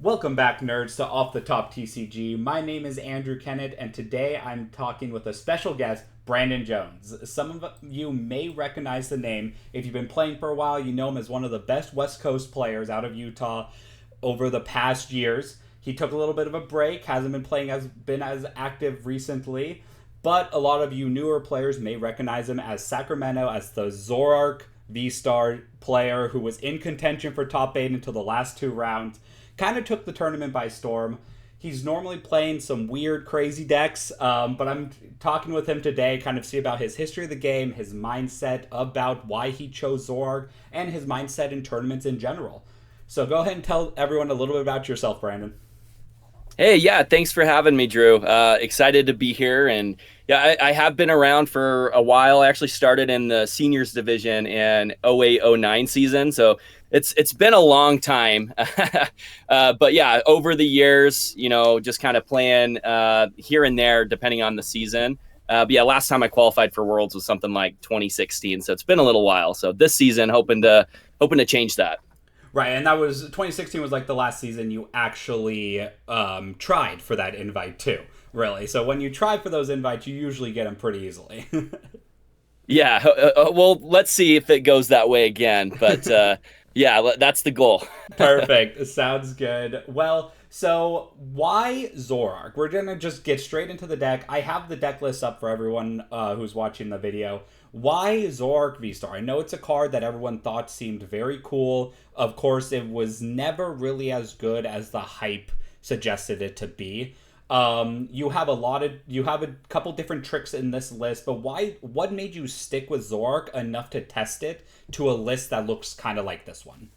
Welcome back, nerds, to Off the Top TCG. My name is Andrew Kennett, and today I'm talking with a special guest, Brandon Jones. Some of you may recognize the name. If you've been playing for a while, you know him as one of the best West Coast players out of Utah over the past years. He took a little bit of a break, hasn't been as active recently, but a lot of you newer players may recognize him as Sacramento, as the Zoroark Vstar player who was in contention for top 8 until the last two rounds. Kind of took the tournament by storm. He's normally playing some weird, crazy decks, but I'm talking with him today, kind of see about his history of the game, his mindset about why he chose Zoroark, and his mindset in tournaments in general. So go ahead and tell everyone a little bit about yourself, Brandon. Hey, yeah, thanks for having me, Drew. Excited to be here. And yeah, I have been around for a while. I actually started in the seniors division in 08-09 season. So it's been a long time. But yeah, over the years, just kind of playing here and there, depending on the season. But yeah, last time I qualified for Worlds was something like 2016. So it's been a little while. So this season, hoping to change that. Right, and that was 2016 was like the last season you actually tried for that invite too, really. So when you try for those invites, you usually get them pretty easily. Yeah, well, let's see if it goes that way again. But yeah, that's the goal. Perfect. Sounds good. Well, so why Zoroark? We're going to just get straight into the deck. I have the deck list up for everyone who's watching the video. Why Zoroark Vstar? I know it's a card that everyone thought seemed very cool. Of course, it was never really as good as the hype suggested it to be. You have a couple different tricks in this list, but what made you stick with Zoroark enough to test it to a list that looks kind of like this one?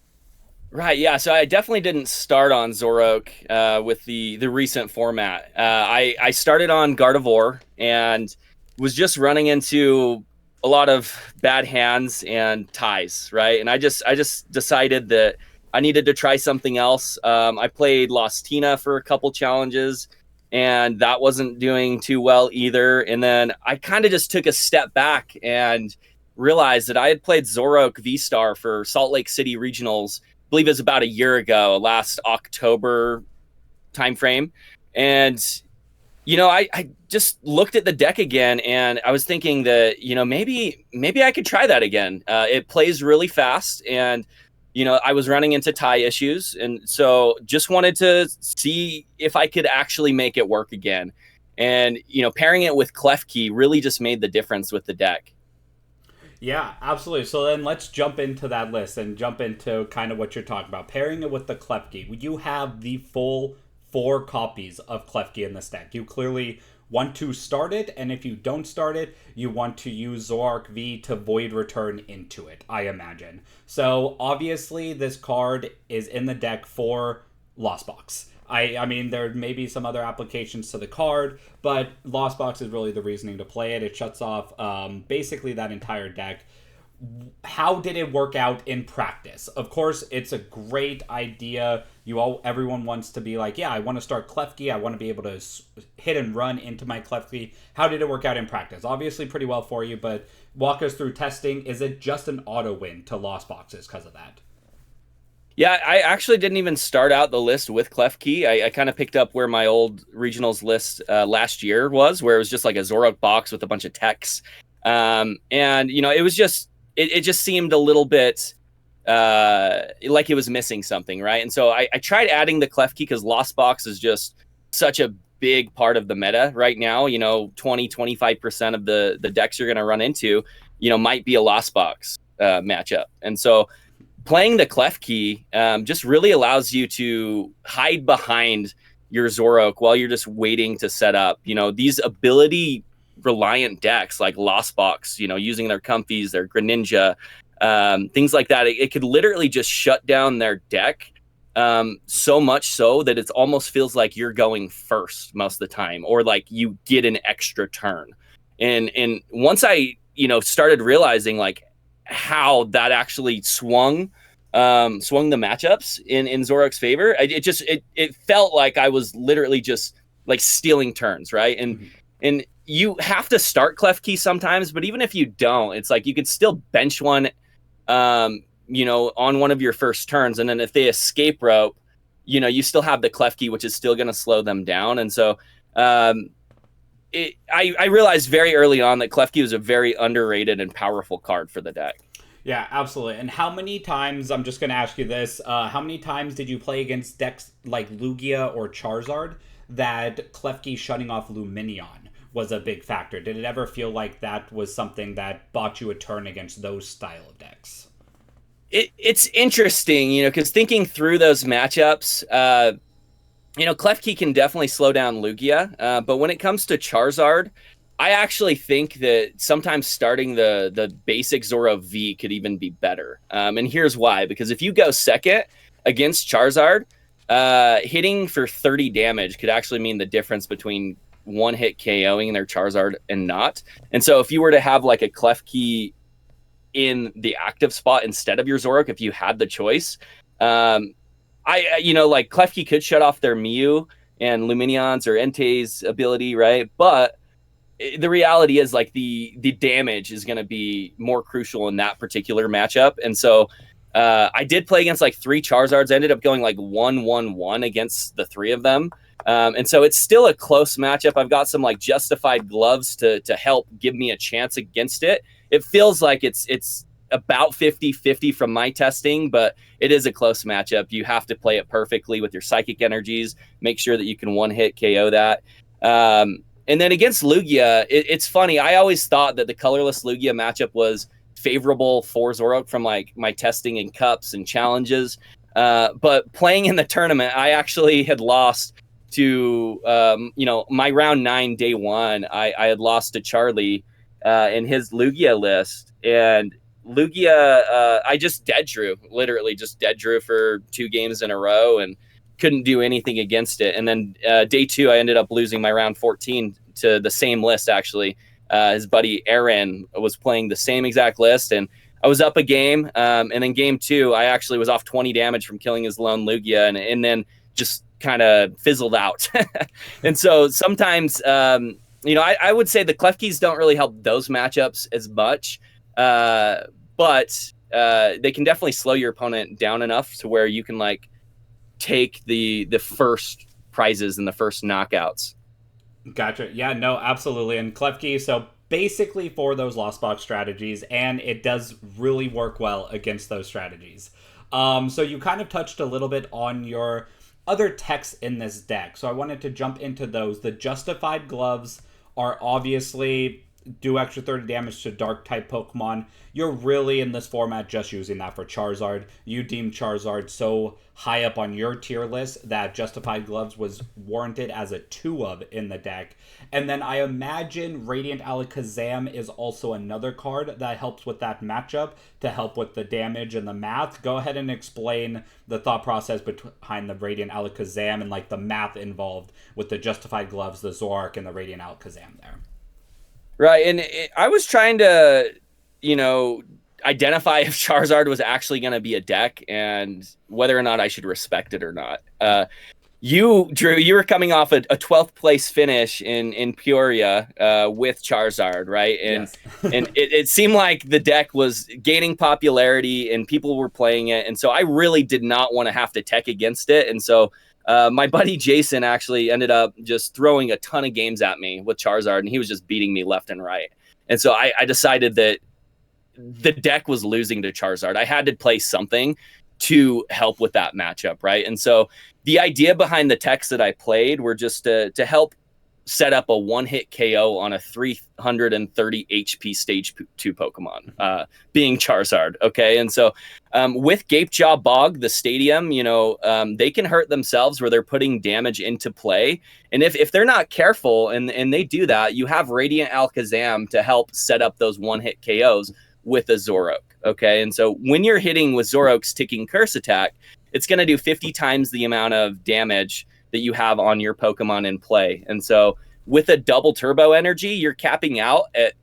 Right, yeah. So I definitely didn't start on Zoroark with the recent format. I started on Gardevoir and was just running into a lot of bad hands and ties, right? And I just decided that I needed to try something else. I played Lost Tina for a couple challenges, and that wasn't doing too well either. And then I kind of just took a step back and realized that I had played Zoroark Vstar for Salt Lake City Regionals, I believe it was about a year ago, last October timeframe. And I just looked at the deck again, and I was thinking that, maybe I could try that again. It plays really fast, and, I was running into tie issues. And so just wanted to see if I could actually make it work again. And, pairing it with Klefki really just made the difference with the deck. Yeah, absolutely. So then let's jump into that list and jump into kind of what you're talking about. Pairing it with the Klefki. You have the full 4 copies of Klefki in this deck. You clearly want to start it, and if you don't start it, you want to use Zoroark V to void return into it, I imagine. So obviously this card is in the deck for Lost Box. I mean, there may be some other applications to the card, but Lost Box is really the reasoning to play it. It shuts off basically that entire deck. How did it work out in practice? Of course, it's a great idea. Everyone wants to be like, yeah, I want to start Klefki. I want to be able to hit and run into my Klefki. How did it work out in practice? Obviously pretty well for you, but walk us through testing. Is it just an auto win to Lost Boxes because of that? Yeah, I actually didn't even start out the list with Klefki. I kind of picked up where my old regionals list last year was, where it was just like a Zoroark box with a bunch of techs. And, it was just, it just seemed a little bit like it was missing something, right? And so I tried adding the Klefki because Lost Box is just such a big part of the meta right now. 20-25% of the decks you're going to run into, might be a Lost Box matchup. And so playing the Klefki just really allows you to hide behind your Zoroark while you're just waiting to set up. These ability reliant decks like Lost Box, using their Comfies, their Greninja, things like that. It could literally just shut down their deck so much so that it almost feels like you're going first most of the time, or like you get an extra turn. And once I, started realizing like how that actually swung the matchups in Zoroark's favor, it felt like I was literally just like stealing turns, right? And you have to start Klefki sometimes, but even if you don't, it's like you could still bench one on one of your first turns, and then if they escape rope, you still have the Klefki, which is still going to slow them down. And so I realized very early on that Klefki was a very underrated and powerful card for the deck. Yeah, absolutely. And how many times, I'm just going to ask you this, how many times did you play against decks like Lugia or Charizard that Klefki shutting off Luminion was a big factor? Did it ever feel like that was something that bought you a turn against those style of decks? It's interesting, because thinking through those matchups, Klefki can definitely slow down Lugia, but when it comes to Charizard, I actually think that sometimes starting the basic Zoro V could even be better. And here's why. Because if you go second against Charizard, hitting for 30 damage could actually mean the difference between one hit KOing their Charizard and not. And so if you were to have like a Klefki in the active spot instead of your Zoroark, if you had the choice, like Klefki could shut off their Mew and Luminion's or Entei's ability, right? But the reality is like the damage is going to be more crucial in that particular matchup. And so I did play against like 3 Charizards. I ended up going like 1-1-1 against the 3 of them. And so it's still a close matchup. I've got some like justified gloves to help give me a chance against it. It feels like it's about 50-50 from my testing, but it is a close matchup. You have to play it perfectly with your psychic energies, make sure that you can one-hit KO that. And then against Lugia, it's funny. I always thought that the colorless Lugia matchup was favorable for Zoroark from like my testing in cups and challenges. But playing in the tournament, I actually had lost to, my round 9, day 1, I had lost to Charlie in his Lugia list. And Lugia, I just literally just dead drew for 2 games in a row and couldn't do anything against it. And then day 2, I ended up losing my round 14 to the same list, actually. His buddy Aaron was playing the same exact list, and I was up a game. And then game 2, I actually was off 20 damage from killing his lone Lugia, and then just kind of fizzled out. And so sometimes, I would say the Klefkis don't really help those matchups as much, but they can definitely slow your opponent down enough to where you can like take the first prizes and the first knockouts. Gotcha. Yeah, no, absolutely. And Klefki, so basically for those lost box strategies, and it does really work well against those strategies. So you kind of touched a little bit on your other techs in this deck. So I wanted to jump into those. The Justified Gloves are obviously do extra 30 damage to dark type Pokemon. You're really in this format just using that for Charizard. You deem Charizard so high up on your tier list that Justified Gloves was warranted as a 2 of in the deck. And then I imagine Radiant Alakazam is also another card that helps with that matchup to help with the damage and the math. Go ahead and explain the thought process behind the Radiant Alakazam and like the math involved with the Justified Gloves, the Zoroark, and the Radiant Alakazam there. Right, and I was trying to, identify if Charizard was actually going to be a deck and whether or not I should respect it or not. You, Drew, you were coming off a 12th place finish in Peoria with Charizard, right? And yes. and it seemed like the deck was gaining popularity and people were playing it. And so I really did not want to have to tech against it. And so my buddy Jason actually ended up just throwing a ton of games at me with Charizard, and he was just beating me left and right. And so I decided that the deck was losing to Charizard. I had to play something to help with that matchup, right? And so the idea behind the techs that I played were just to help set up a one-hit KO on a 330 HP stage 2 Pokemon, being Charizard, okay? And so with Gapejaw Bog, the stadium, they can hurt themselves where they're putting damage into play. And if they're not careful and they do that, you have Radiant Alakazam to help set up those one-hit KOs with a Zoroark, okay? And so when you're hitting with Zoroark's ticking curse attack, it's going to do 50 times the amount of damage that you have on your Pokemon in play. And so with a double turbo energy, you're capping out at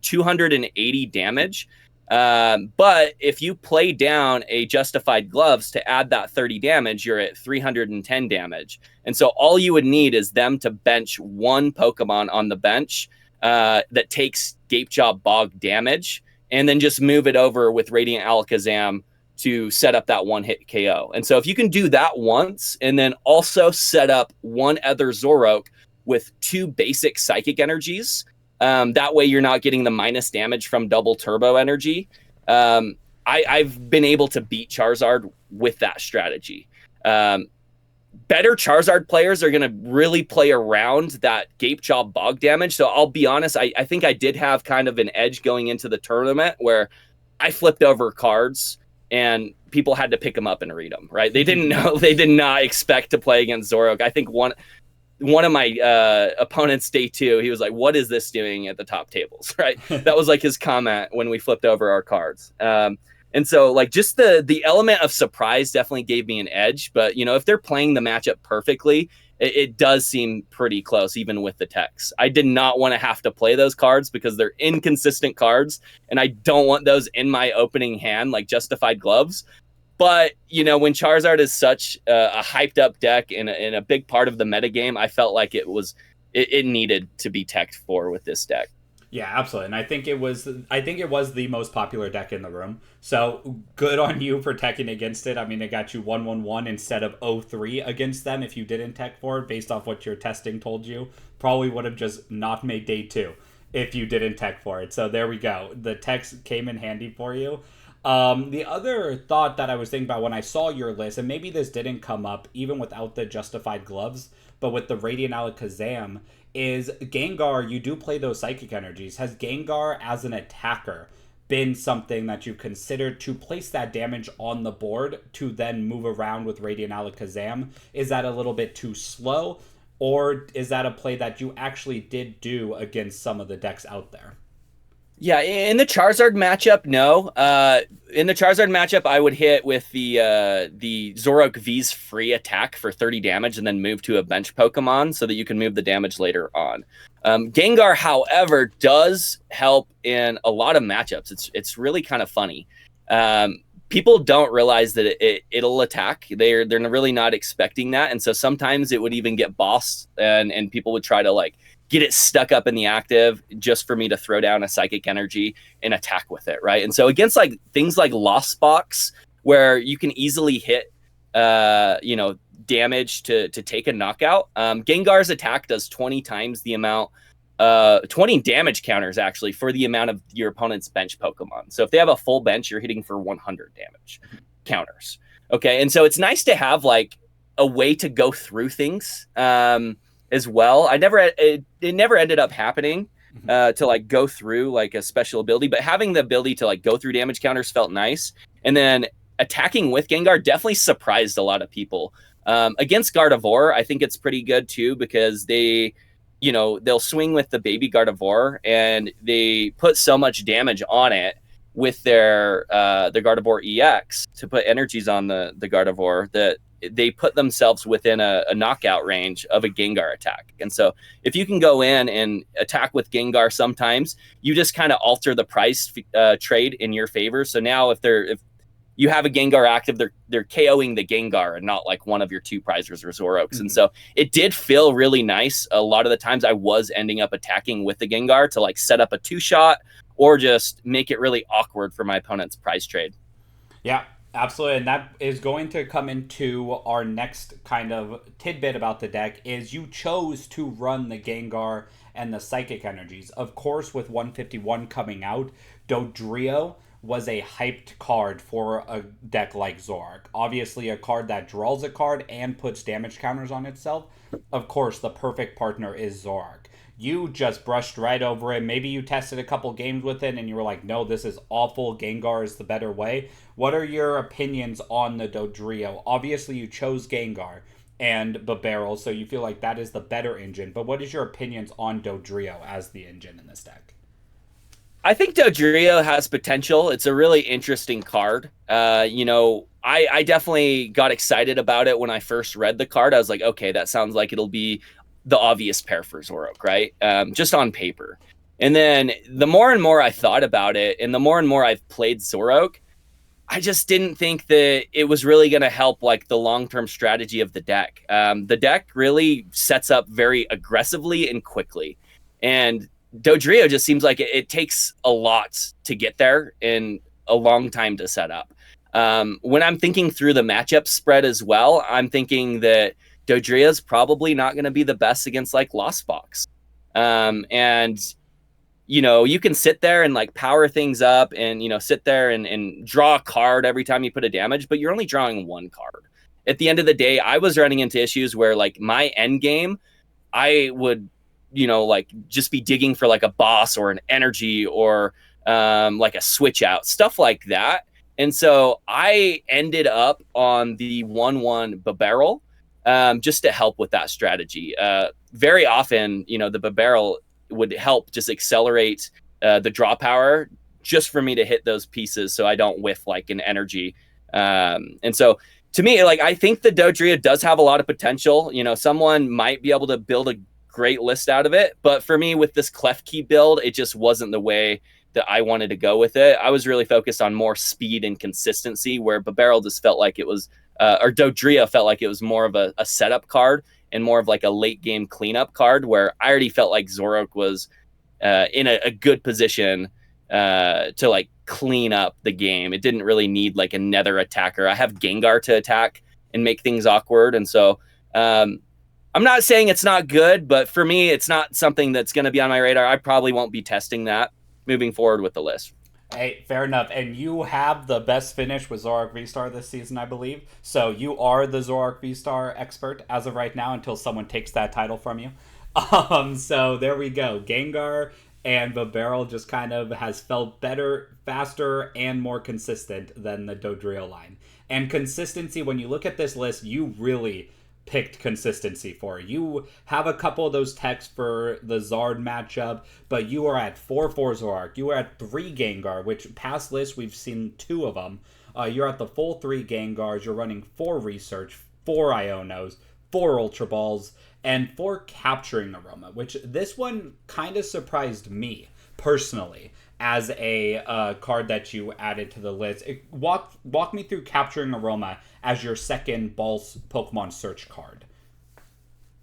280 damage. But if you play down a Justified Gloves to add that 30 damage, you're at 310 damage. And so all you would need is them to bench one Pokemon on the bench that takes Gapejaw Bog damage, and then just move it over with Radiant Alakazam to set up that one hit KO. And so if you can do that once and then also set up one other Zoroark with 2 basic psychic energies, that way you're not getting the minus damage from double turbo energy. I've been able to beat Charizard with that strategy. Better Charizard players are going to really play around that Gape Jaw bog damage. So I'll be honest, I think I did have kind of an edge going into the tournament where I flipped over cards and people had to pick them up and read them, right? They didn't know, they did not expect to play against Zoroark. I think one of my opponents day 2, he was like, what is this doing at the top tables, right? That was like his comment when we flipped over our cards. And so like just the element of surprise definitely gave me an edge. But, you know, if they're playing the matchup perfectly, it does seem pretty close, even with the techs. I did not want to have to play those cards because they're inconsistent cards. And I don't want those in my opening hand, like Justified Gloves. But, you know, when Charizard is such a hyped up deck in a big part of the metagame, I felt like it needed to be teched for with this deck. Yeah, absolutely. And I think it was the most popular deck in the room. So good on you for teching against it. I mean, it got you 1-1-1 instead of 0-3 against them if you didn't tech for it, based off what your testing told you. Probably would have just not made day 2 if you didn't tech for it. So there we go. The techs came in handy for you. The other thought that I was thinking about when I saw your list, and maybe this didn't come up even without the Justified Gloves, but with the Radiant Alakazam, is Gengar, you do play those psychic energies. Has Gengar as an attacker been something that you considered to place that damage on the board to then move around with Radiant Alakazam? Is that a little bit too slow? Or is that a play that you actually did do against some of the decks out there? Yeah, in the Charizard matchup, no. In the Charizard matchup, I would hit with the Zoroark V's free attack for 30 damage and then move to a bench Pokemon so that you can move the damage later on. Gengar, however, does help in a lot of matchups. It's really kind of funny. People don't realize that it'll attack. They're really not expecting that, and so sometimes it would even get bossed, and people would try to like get it stuck up in the active just for me to throw down a psychic energy and attack with it, right? And so against like things like Lost Box, where you can easily hit damage to take a knockout, Gengar's attack does 20 times the amount, 20 damage counters actually for the amount of your opponent's bench Pokemon. So if they have a full bench, you're hitting for 100 damage counters. Okay, and so it's nice to have like a way to go through things as well. It never ended up happening to like go through like a special ability, but having the ability to like go through damage counters felt nice. And then attacking with Gengar definitely surprised a lot of people. Against Gardevoir, I think it's pretty good too, because they'll swing with the baby Gardevoir and they put so much damage on it with their Gardevoir EX to put energies on the Gardevoir that they put themselves within a knockout range of a Gengar attack. And so if you can go in and attack with Gengar, sometimes you just kind of alter the price trade in your favor. So now if you have a Gengar active, they're KOing the Gengar and not like one of your 2 prizers or Zoroarks. Mm-hmm. And so it did feel really nice. A lot of the times I was ending up attacking with the Gengar to like set up a 2-shot or just make it really awkward for my opponent's prize trade. Yeah, absolutely. And that is going to come into our next kind of tidbit about the deck is you chose to run the Gengar and the Psychic Energies. Of course, with 151 coming out, Dodrio was a hyped card for a deck like Zoroark. Obviously, a card that draws a card and puts damage counters on itself. Of course, the perfect partner is Zoroark. You just brushed right over it. Maybe you tested a couple games with it and you were like, no, this is awful. Gengar is the better way. What are your opinions on the Dodrio? Obviously, you chose Gengar and Barrel, so you feel like that is the better engine. But what is your opinions on Dodrio as the engine in this deck? I think Dodrio has potential. It's a really interesting card. I definitely got excited about it when I first read the card. I was like, okay, that sounds like it'll be the obvious pair for Zoroark, right? Just on paper. And then the more and more I thought about it, and the more and more I've played Zoroark, I just didn't think that it was really going to help like the long-term strategy of the deck. The deck really sets up very aggressively and quickly. And Dodrio just seems like it takes a lot to get there and a long time to set up. When I'm thinking through the matchup spread as well, I'm thinking that Dodria is probably not going to be the best against like Lost Box. And you can sit there and like power things up and, sit there and draw a card every time you put a damage, but you're only drawing one card. At the end of the day, I was running into issues where like my end game, I would, like just be digging for like a boss or an energy or like a switch out, stuff like that. And so I ended up on the 1/1 Babarrel just to help with that strategy. Very often, the Babarrel would help just accelerate the draw power just for me to hit those pieces so I don't whiff like an energy. And so to me, like, I think the Dodria does have a lot of potential. Someone might be able to build a great list out of it. But for me, with this Klefki build, it just wasn't the way that I wanted to go with it. I was really focused on more speed and consistency, where Babarrel just felt like it was, or Dodria felt like it was more of a setup card and more of like a late game cleanup card, where I already felt like Zoroark was in a good position to like clean up the game. It didn't really need like another attacker. I have Gengar to attack and make things awkward. And so I'm not saying it's not good, but for me, it's not something that's going to be on my radar. I probably won't be testing that moving forward with the list. Hey, fair enough. And you have the best finish with Zoroark Vstar this season, I believe. So you are the Zoroark Vstar expert as of right now until someone takes that title from you. So there we go. Gengar and Babarrel just kind of has felt better, faster, and more consistent than the Dodrio line. And consistency, when you look at this list, you really picked consistency for. You have a couple of those techs for the Zard matchup, but you are at 4/4 Zoroark. You are at 3 Gengar, which past lists we've seen 2 of them. You're at the full 3 Gengars. You're running 4 Research, 4 Ionos, 4 Ultra Balls, and 4 Capturing Aroma, which this one kind of surprised me personally as a card that you added to the list. Walk me through Capturing Aroma as your second Balls Pokemon search card.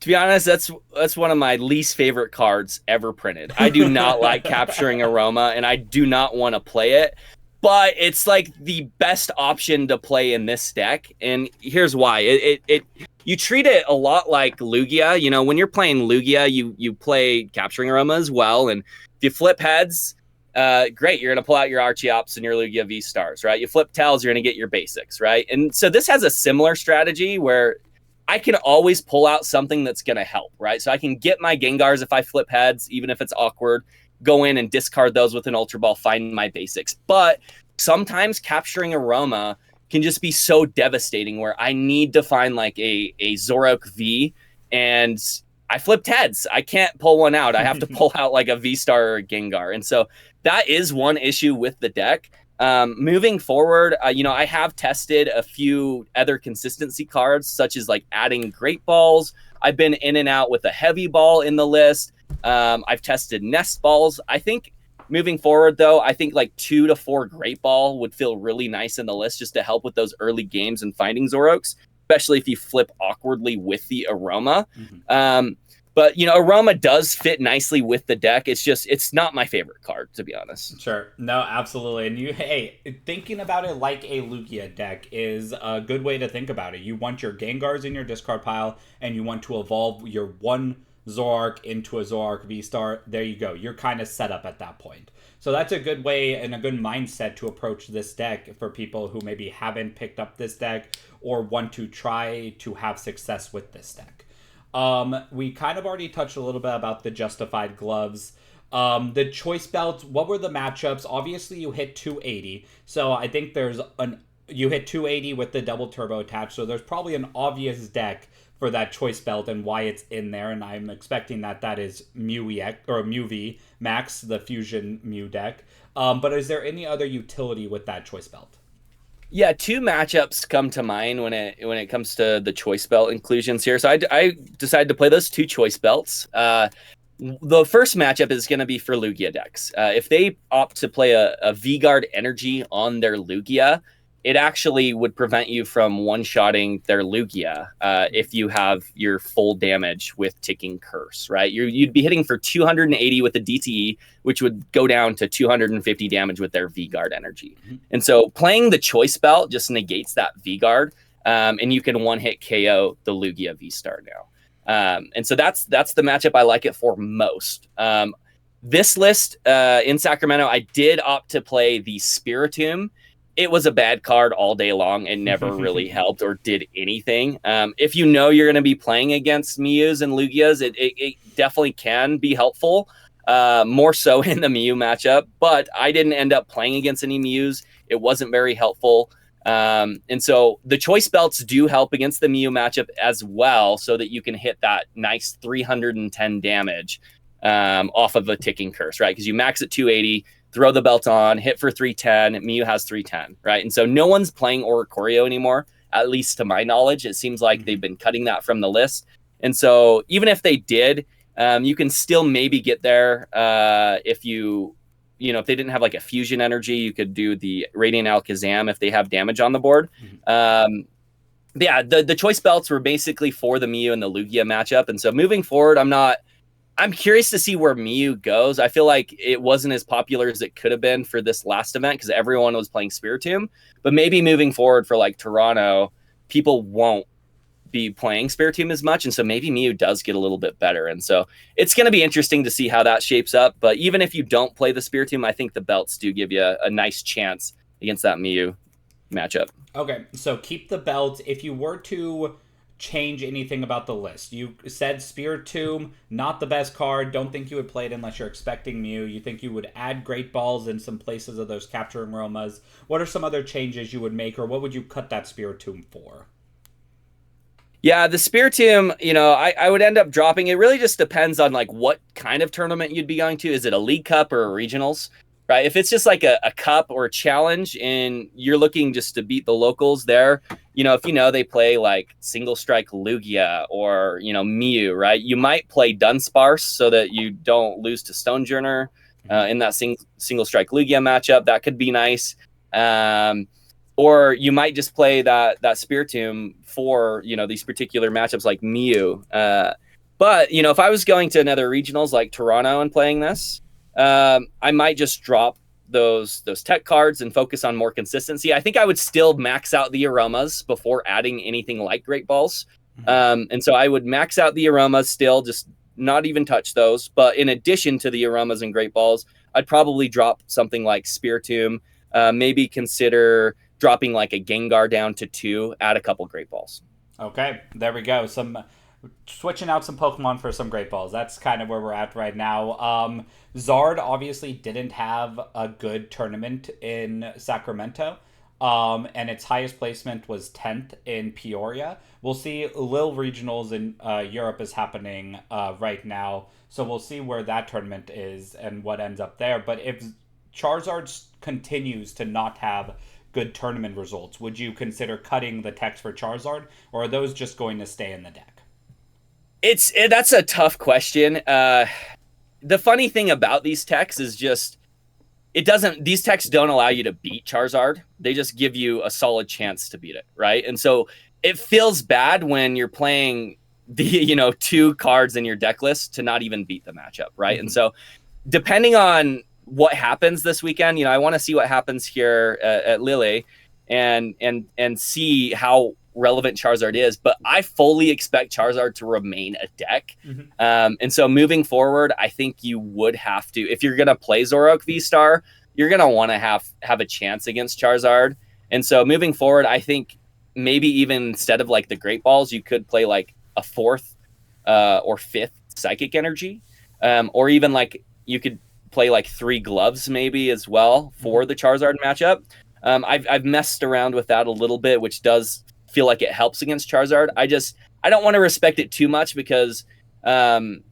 To be honest, that's one of my least favorite cards ever printed. I do not like Capturing Aroma, and I do not want to play it. But it's like the best option to play in this deck, and here's why. You treat it a lot like Lugia. When you're playing Lugia, you play Capturing Aroma as well, and if you flip heads, great, you're going to pull out your Archeops and your Lugia V-Stars, right? You flip tails, you're going to get your basics, right? And so this has a similar strategy where I can always pull out something that's going to help, right? So I can get my Gengars if I flip heads, even if it's awkward, go in and discard those with an Ultra Ball, find my basics. But sometimes Capturing Aroma can just be so devastating where I need to find like a Zoroark V, and I flipped heads. I can't pull one out. I have to pull out like a V-Star or a Gengar. And so that is one issue with the deck. Moving forward, I have tested a few other consistency cards, such as like adding Great Balls. I've been in and out with a Heavy Ball in the list. I've tested Nest Balls. I think moving forward, though, I think like 2 to 4 Great Ball would feel really nice in the list just to help with those early games and finding Zoroarks, especially if you flip awkwardly with the Aroma. Mm-hmm. But, Aroma does fit nicely with the deck. It's not my favorite card, to be honest. Sure. No, absolutely. And thinking about it like a Lugia deck is a good way to think about it. You want your Gengars in your discard pile, and you want to evolve your one Zoroark into a Zoroark V-Star. There you go. You're kind of set up at that point. So that's a good way and a good mindset to approach this deck for people who maybe haven't picked up this deck or want to try to have success with this deck. We kind of already touched a little bit about the Justified Gloves. The Choice Belt, what were the matchups? Obviously, you hit 280. So I think you hit 280 with the double turbo attached. So there's probably an obvious deck for that Choice Belt and why it's in there. And I'm expecting that is Mew EX or Mew V Max, the Fusion Mew deck. But is there any other utility with that Choice Belt? Yeah, 2 matchups come to mind when it comes to the Choice Belt inclusions here. So I decided to play those 2 Choice Belts. The first matchup is going to be for Lugia decks. If they opt to play a V-Guard Energy on their Lugia, it actually would prevent you from one-shotting their Lugia if you have your full damage with Ticking Curse, right? You'd be hitting for 280 with the DTE, which would go down to 250 damage with their V-Guard energy. And so playing the Choice Belt just negates that V-Guard, and you can one-hit KO the Lugia Vstar now. And so that's the matchup I like it for most. This list in Sacramento, I did opt to play the Spiritomb. It was a bad card all day long. It never really helped or did anything. If you know you're going to be playing against Mews and Lugias, it definitely can be helpful, more so in the Mew matchup. But I didn't end up playing against any Mews. It wasn't very helpful. And so the Choice Belts do help against the Mew matchup as well, so that you can hit that nice 310 damage off of a Ticking Curse, right? Because you max at 280, throw the belt on, hit for 310. Mew has 310, right? And so no one's playing Oricorio anymore, at least to my knowledge. It seems like they've been cutting that from the list. And so even if they did, you can still maybe get there if if they didn't have like a fusion energy, you could do the Radiant Alakazam if they have damage on the board. Yeah, the Choice Belts were basically for the Mew and the Lugia matchup. And so moving forward, I'm curious to see where Mew goes. I feel like it wasn't as popular as it could have been for this last event because everyone was playing Spiritomb. But maybe moving forward for like Toronto, people won't be playing Spiritomb as much. And so maybe Mew does get a little bit better. And so it's going to be interesting to see how that shapes up. But even if you don't play the Spiritomb, I think the belts do give you a nice chance against that Mew matchup. Okay, so keep the belt. If you were to change anything about the list, you said Spiritomb, not the best card. Don't think you would play it unless you're expecting Mew. You think you would add Great Balls in some places of those capturing Romas. What are some other changes you would make, or what would you cut that Spiritomb for? Yeah, the Spiritomb, I would end up dropping. It really just depends on like what kind of tournament you'd be going to. Is it a League Cup or a Regionals? Right? If it's just like a cup or a challenge and you're looking just to beat the locals there, if they play like Single Strike Lugia or, Mew, right? You might play Dunsparce so that you don't lose to Stonejourner in that Single Strike Lugia matchup. That could be nice. Or you might just play that Spiritomb for, these particular matchups like Mew. But, if I was going to another regionals like Toronto and playing this, I might just drop those tech cards and focus on more consistency. I think I would still max out the aromas before adding anything like Great Balls. And so I would max out the aromas still, just not even touch those. But in addition to the aromas and Great Balls, I'd probably drop something like Spiritomb, maybe consider dropping like a Gengar down to 2, add a couple Great Balls. Okay, there we go. Switching out some Pokemon for some Great Balls. That's kind of where we're at right now. Zard obviously didn't have a good tournament in Sacramento, and its highest placement was 10th in Peoria. We'll see Lille Regionals in Europe is happening right now, so we'll see where that tournament is and what ends up there. But if Charizard continues to not have good tournament results, would you consider cutting the techs for Charizard, or are those just going to stay in the deck? That's a tough question. The funny thing about these techs is just these techs don't allow you to beat Charizard. They just give you a solid chance to beat it, right? And so it feels bad when you're playing the 2 cards in your deck list to not even beat the matchup, right? And so depending on what happens this weekend, I want to see what happens here at Lille and see how relevant Charizard is, but I fully expect Charizard to remain a deck. And so moving forward, I think you would have to, if you're going to play Zoroark Vstar, you're going to want to have a chance against Charizard. And so moving forward, I think maybe even instead of like the Great Balls, you could play like a 4th or 5th Psychic Energy, or even like you could play like 3 gloves maybe as well for the Charizard matchup. I've messed around with that a little bit, which does feel like it helps against Charizard. I don't want to respect it too much because, all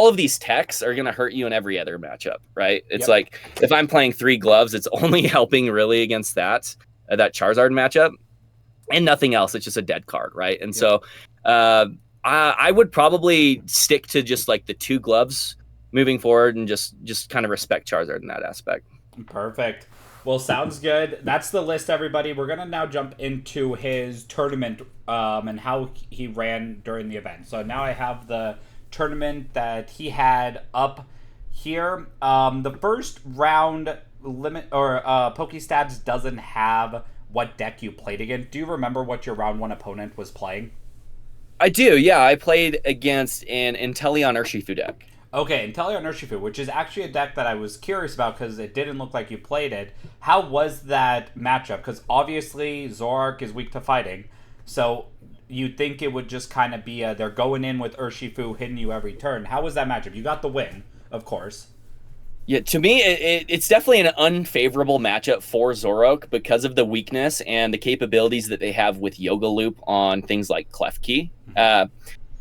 of these techs are going to hurt you in every other matchup, right? It's like if I'm playing 3 gloves, it's only helping really against that Charizard matchup and nothing else. It's just a dead card, right? And so I would probably stick to just like the 2 gloves moving forward and just kind of respect Charizard in that aspect. Perfect. Well, sounds good. That's the list, everybody. We're gonna now jump into his tournament and how he ran during the event. So now I have the tournament that he had up here. The first round limit or Pokestats doesn't have what deck you played against. Do you remember what your round one opponent was playing? I do, yeah. I played against an Inteleon Urshifu deck. Okay, Inteleon Urshifu, which is actually a deck that I was curious about because it didn't look like you played it. How was that matchup? Because obviously Zoroark is weak to fighting, so you'd think it would just kind of be they're going in with Urshifu hitting you every turn. How was that matchup? You got the win, of course. Yeah, to me, it's definitely an unfavorable matchup for Zoroark because of the weakness and the capabilities that they have with Yoga Loop on things like Klefki.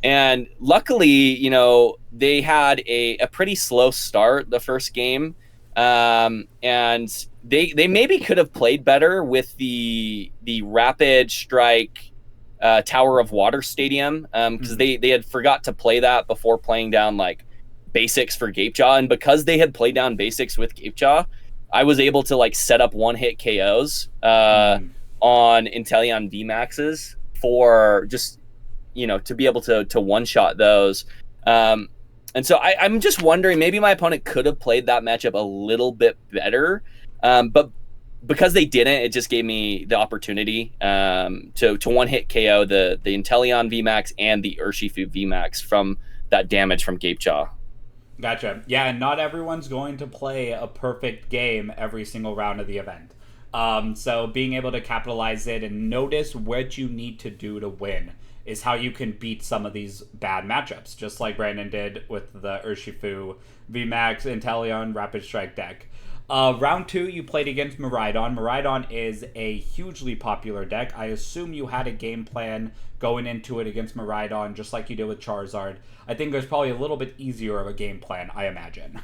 And luckily, they had a pretty slow start the first game. And they maybe could have played better with the Rapid Strike Tower of Water Stadium because they had forgot to play that before playing down like basics for Gapejaw. And because they had played down basics with Gapejaw, I was able to like set up one-hit KOs on Inteleon VMAXs for just to be able to one-shot those. And so I'm just wondering, maybe my opponent could have played that matchup a little bit better. But because they didn't, it just gave me the opportunity to one-hit KO the Inteleon VMAX and the Urshifu VMAX from that damage from Gapejaw. Gotcha. Yeah, and not everyone's going to play a perfect game every single round of the event. So being able to capitalize it and notice what you need to do to win is how you can beat some of these bad matchups, just like Brandon did with the Urshifu VMAX Inteleon Rapid Strike deck. Round 2, you played against Miraidon. Miraidon is a hugely popular deck. I assume you had a game plan going into it against Miraidon, just like you did with Charizard. I think there's probably a little bit easier of a game plan, I imagine.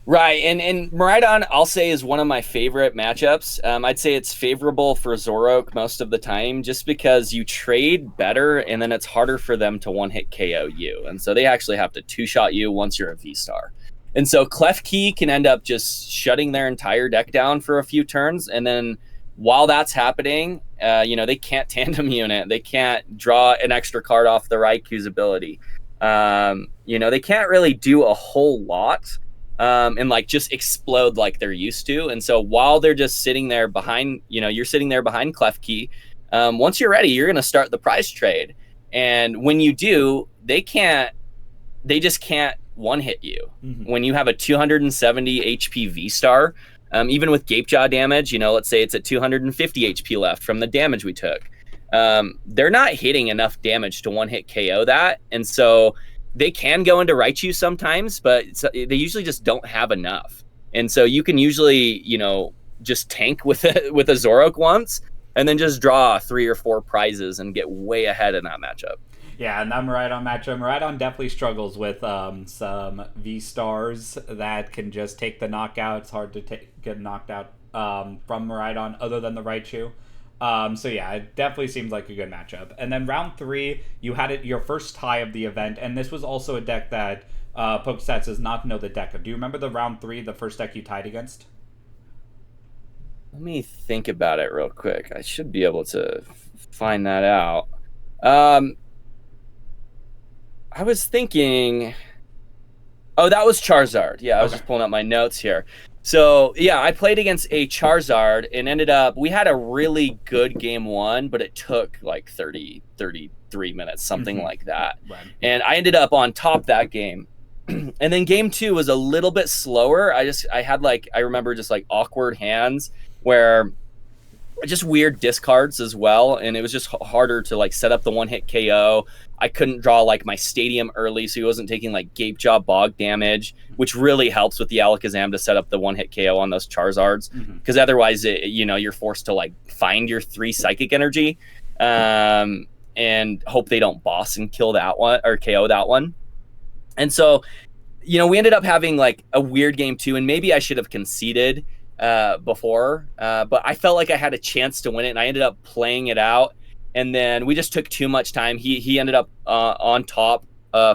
Right, and Miraidon, I'll say, is one of my favorite matchups. I'd say it's favorable for Zoroark most of the time, just because you trade better, and then it's harder for them to one-hit KO you. And so they actually have to two-shot you once you're a V-Star. And so Klefki can end up just shutting their entire deck down for a few turns, and then while that's happening, they can't tandem unit. They can't draw an extra card off the Raiku's ability. They can't really do a whole lot. And like just explode like they're used to. And so while they're just sitting there behind, you're sitting there behind Klefki, once you're ready, you're going to start the prize trade. And when you do, they just can't one hit you. When you have a 270 HP V-Star, even with Gapejaw damage, let's say it's at 250 HP left from the damage we took. They're not hitting enough damage to one hit KO that. And so they can go into Raichu sometimes, but they usually just don't have enough. And so you can usually, just tank with a Zoroark once and then just draw 3 or 4 prizes and get way ahead in that matchup. Yeah, and that Miraidon matchup, Miraidon definitely struggles with some V-Stars that can just take the knockout. It's hard to get knocked out from Miraidon other than the Raichu. So yeah, it definitely seems like a good matchup. And then round 3, you had your first tie of the event, and this was also a deck that Pokestats does not know the deck of. Do you remember the round 3, the first deck you tied against? Let me think about it real quick. I should be able to find that out. I was thinking... Oh, that was Charizard. Yeah, I was just pulling up my notes here. So, yeah, I played against a Charizard and ended up... We had a really good game 1, but it took like 33 minutes, something like that. Right. And I ended up on top that game. And then game 2 was a little bit slower. I had I remember just like awkward hands where... just weird discards as well, and it was just harder to like set up the one-hit KO. I couldn't draw like my stadium early, so he wasn't taking like Gapejaw bog damage, which really helps with the Alakazam to set up the one-hit KO on those Charizards, because otherwise, you're forced to like find your 3 psychic energy and hope they don't boss and kill that one or KO that one. And so, we ended up having like a weird game 2, and maybe I should have conceded before, but I felt like I had a chance to win it, and I ended up playing it out, and then we just took too much time. He ended up on top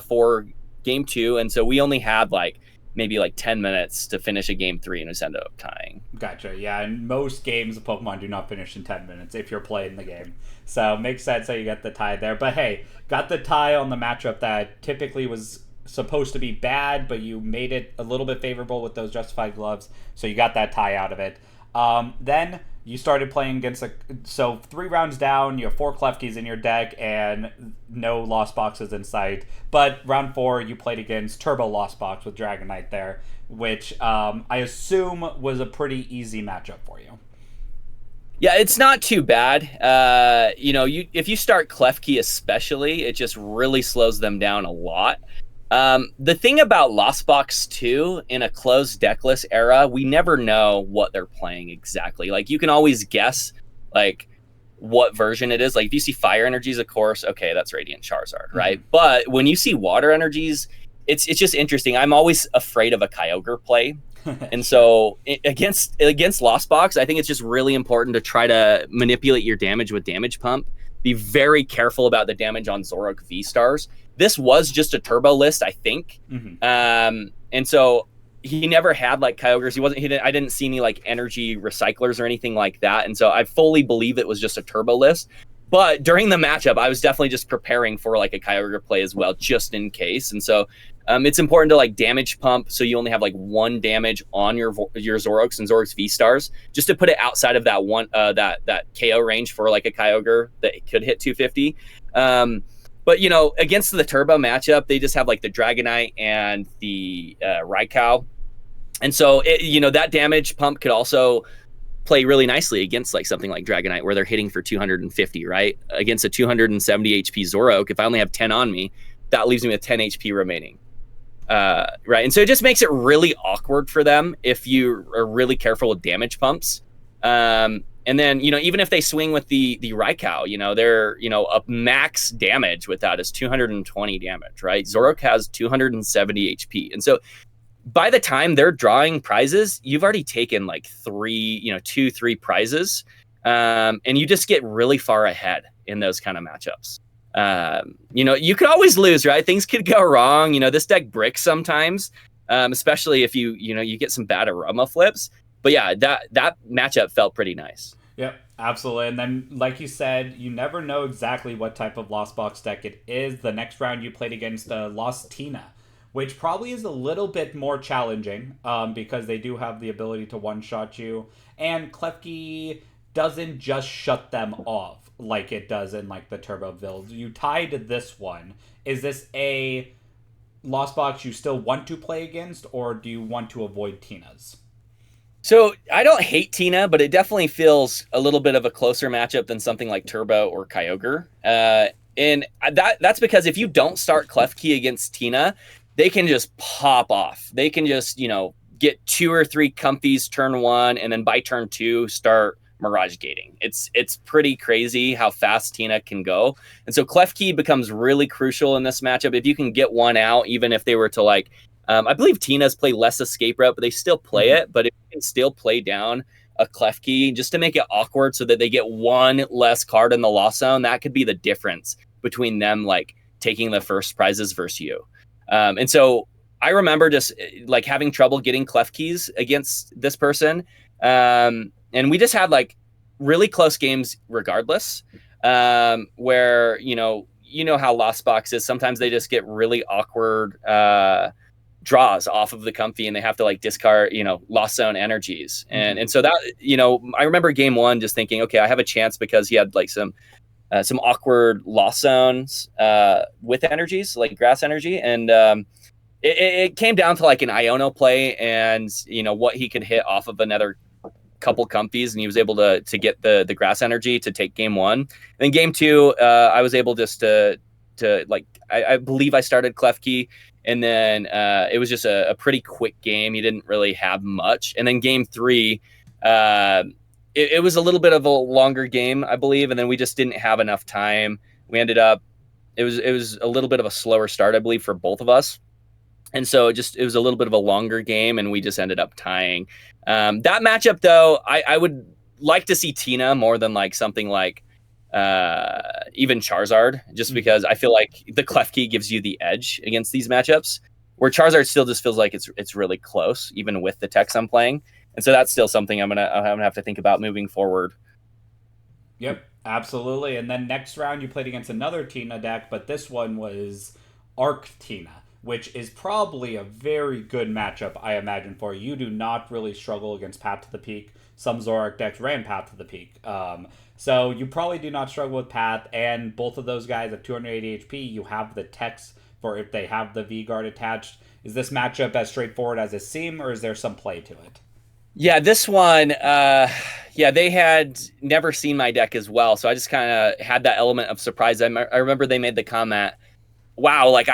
for game 2, and so we only had like maybe like 10 minutes to finish a game 3 and just ended up tying. Gotcha. Yeah, and most games of Pokemon do not finish in 10 minutes if you're playing the game. So makes sense that you get the tie there. But hey, got the tie on the matchup that typically was supposed to be bad, but you made it a little bit favorable with those justified gloves. So you got that tie out of it. Then you started playing against so 3 rounds down, you have 4 Klefkis in your deck and no Lost Boxes in sight. But round 4, you played against Turbo Lost Box with Dragonite there, which I assume was a pretty easy matchup for you. Yeah, it's not too bad. If you start Klefki especially, it just really slows them down a lot. The thing about Lost Box 2 in a closed decklist era, we never know what they're playing exactly. Like, you can always guess, like, what version it is. Like, if you see Fire Energies, of course, okay, that's Radiant Charizard, right? Mm-hmm. But when you see Water Energies, it's just interesting. I'm always afraid of a Kyogre play. And so against Lost Box, I think it's just really important to try to manipulate your damage with Damage Pump. Be very careful about the damage on Zoroark Vstars. This was just a turbo list, I think. Mm-hmm. And so he never had like Kyogres. I didn't see any like energy recyclers or anything like that. And so I fully believe it was just a turbo list. But during the matchup, I was definitely just preparing for like a Kyogre play as well, just in case. And so it's important to like damage pump so you only have like 1 damage on your Zoroarks and Zoroark Vstars, just to put it outside of that one that KO range for like a Kyogre that could hit 250. But against the turbo matchup, they just have like the Dragonite and the Raikou, and so that damage pump could also play really nicely against like something like Dragonite where they're hitting for 250, right? Against a 270 HP Zoroark, if I only have 10 on me, that leaves me with 10 HP remaining. Right. And so it just makes it really awkward for them if you are really careful with damage pumps. And then, even if they swing with the Raikou, they're, a max damage with that is 220 damage, right? Zoroark has 270 HP. And so by the time they're drawing prizes, you've already taken like 2-3 prizes. And you just get really far ahead in those kind of matchups. You could always lose, right? Things could go wrong. This deck bricks sometimes, especially if you get some bad aroma flips. But yeah, that matchup felt pretty nice. Yep, absolutely. And then, like you said, you never know exactly what type of Lost Box deck it is. The next round you played against Lost Tina, which probably is a little bit more challenging because they do have the ability to one-shot you. And Klefki doesn't just shut them off like it does in like the turbo builds. You tied this one. Is this a Lost Box you still want to play against, or do you want to avoid Tina's? So I don't hate Tina, but it definitely feels a little bit of a closer matchup than something like Turbo or Kyogre. And that's because if you don't start Klefki against Tina, they can just pop off. They can just, get 2 or 3 comfies turn 1, and then by turn 2 start Mirage gating. It's pretty crazy how fast Tina can go. And so Klefki becomes really crucial in this matchup. If you can get one out, even if they were to like, I believe Tina's play less escape route, but they still play it. But if you can still play down a Klefki just to make it awkward so that they get 1 less card in the loss zone, that could be the difference between them like taking the first prizes versus you. And so I remember just like having trouble getting Klefkis against this person. And we just had like really close games regardless, where, how Lost Box is. Sometimes they just get really awkward draws off of the comfy and they have to like discard, Lost Zone energies. And so that, I remember game 1 just thinking, okay, I have a chance because he had like some awkward Lost Zones with energies, like grass energy. And it came down to like an Iono play and, what he could hit off of another couple comfies, and he was able to get the grass energy to take game 1. And then game 2, I was able just to like, I believe I started Klefki, and then it was just a pretty quick game. He didn't really have much. And then game 3, it was a little bit of a longer game, I believe, and then we just didn't have enough time. We ended up, it was a little bit of a slower start, I believe, for both of us. And so it was a little bit of a longer game, and we just ended up tying. That matchup, though, I would like to see Tina more than like something like even Charizard, just because I feel like the Klefki gives you the edge against these matchups, where Charizard still just feels like it's really close, even with the techs I'm playing. And so that's still something I'm gonna have to think about moving forward. Yep, absolutely. And then next round you played against another Tina deck, but this one was Arc Tina, which is probably a very good matchup, I imagine, for you. You do not really struggle against Path to the Peak. Some Zoroark decks ran Path to the Peak. So you probably do not struggle with Path, and both of those guys at 280 HP, you have the techs for if they have the V-Guard attached. Is this matchup as straightforward as it seems, or is there some play to it? Yeah, this one, they had never seen my deck as well, so I just kind of had that element of surprise. I remember they made the comment, wow, like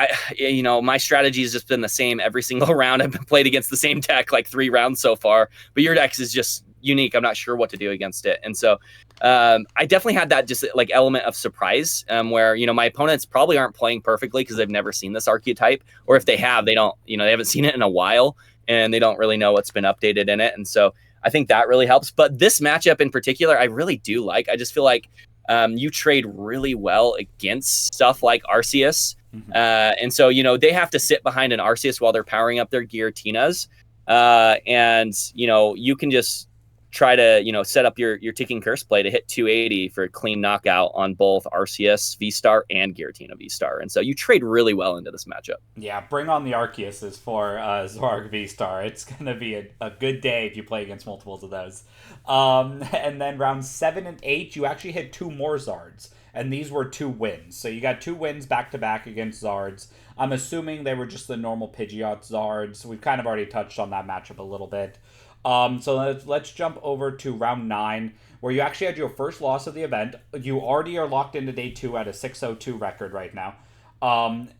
my strategy has just been the same every single round. I've been played against the same deck like 3 rounds so far, but your deck is just unique. I'm not sure what to do against it. And so I definitely had that just like element of surprise where, my opponents probably aren't playing perfectly because they've never seen this archetype, or if they have, they don't, they haven't seen it in a while and they don't really know what's been updated in it. And so I think that really helps. But this matchup in particular, I really do like. I just feel like you trade really well against stuff like Arceus. Mm-hmm. And so, they have to sit behind an Arceus while they're powering up their Girautinas. And, you can just try to, set up your ticking curse play to hit 280 for a clean knockout on both Arceus Vstar and Giratina Vstar. And so you trade really well into this matchup. Yeah, bring on the Arceuses for Zoroark Vstar. It's going to be a good day if you play against multiples of those. And then round 7 and 8, you actually hit 2 more Zards. And these were 2 wins. So you got 2 wins back-to-back against Zards. I'm assuming they were just the normal Pidgeot Zards. We've kind of already touched on that matchup a little bit. So let's jump over to round 9, where you actually had your first loss of the event. You already are locked into day 2 at a 602 record right now.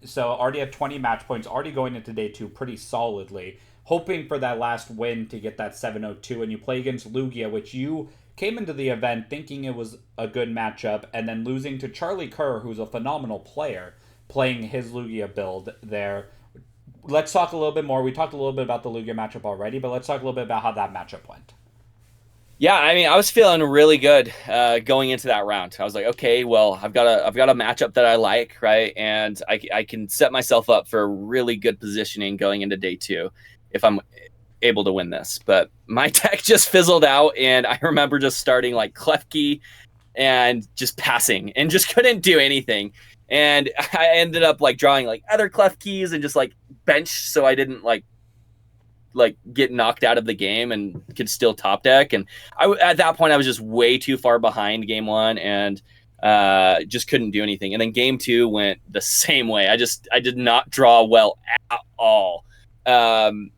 So already at 20 match points, already going into day 2 pretty solidly, hoping for that last win to get that 702. And you play against Lugia, which you came into the event thinking it was a good matchup, and then losing to Charlie Kerr, who's a phenomenal player, playing his Lugia build there. Let's talk a little bit more. We talked a little bit about the Lugia matchup already, but let's talk a little bit about how that matchup went. Yeah, I mean, I was feeling really good going into that round. I was like, okay, well, I've got a matchup that I like, right? And I can set myself up for really good positioning going into day 2 if I'm able to win this. But my deck just fizzled out, and I remember just starting like Klefki and just passing and just couldn't do anything. And I ended up like drawing like other Klefkis and just like bench so I didn't like get knocked out of the game and could still top deck. And at that point I was just way too far behind game 1 and just couldn't do anything. And then game 2 went the same way. I did not draw well at all. And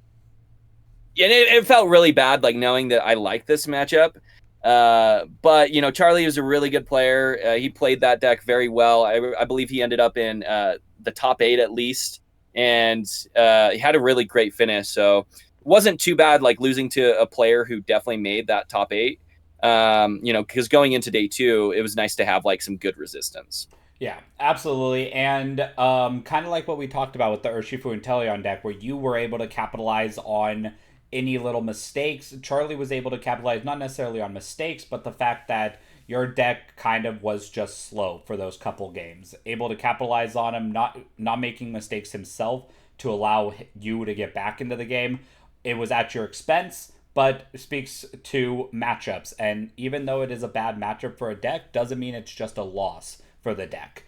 it felt really bad, like knowing that I like this matchup. But Charlie was a really good player. He played that deck very well. I believe he ended up in the top 8 at least, and he had a really great finish. So it wasn't too bad, like losing to a player who definitely made that top 8. Because going into day 2, it was nice to have like some good resistance. Yeah, absolutely. And kind of like what we talked about with the Urshifu and Teleon deck, where you were able to capitalize on any little mistakes. Charlie was able to capitalize not necessarily on mistakes, but the fact that your deck kind of was just slow for those couple games. Able to capitalize on him, not making mistakes himself to allow you to get back into the game. It was at your expense, but speaks to matchups. And even though it is a bad matchup for a deck, doesn't mean it's just a loss for the deck,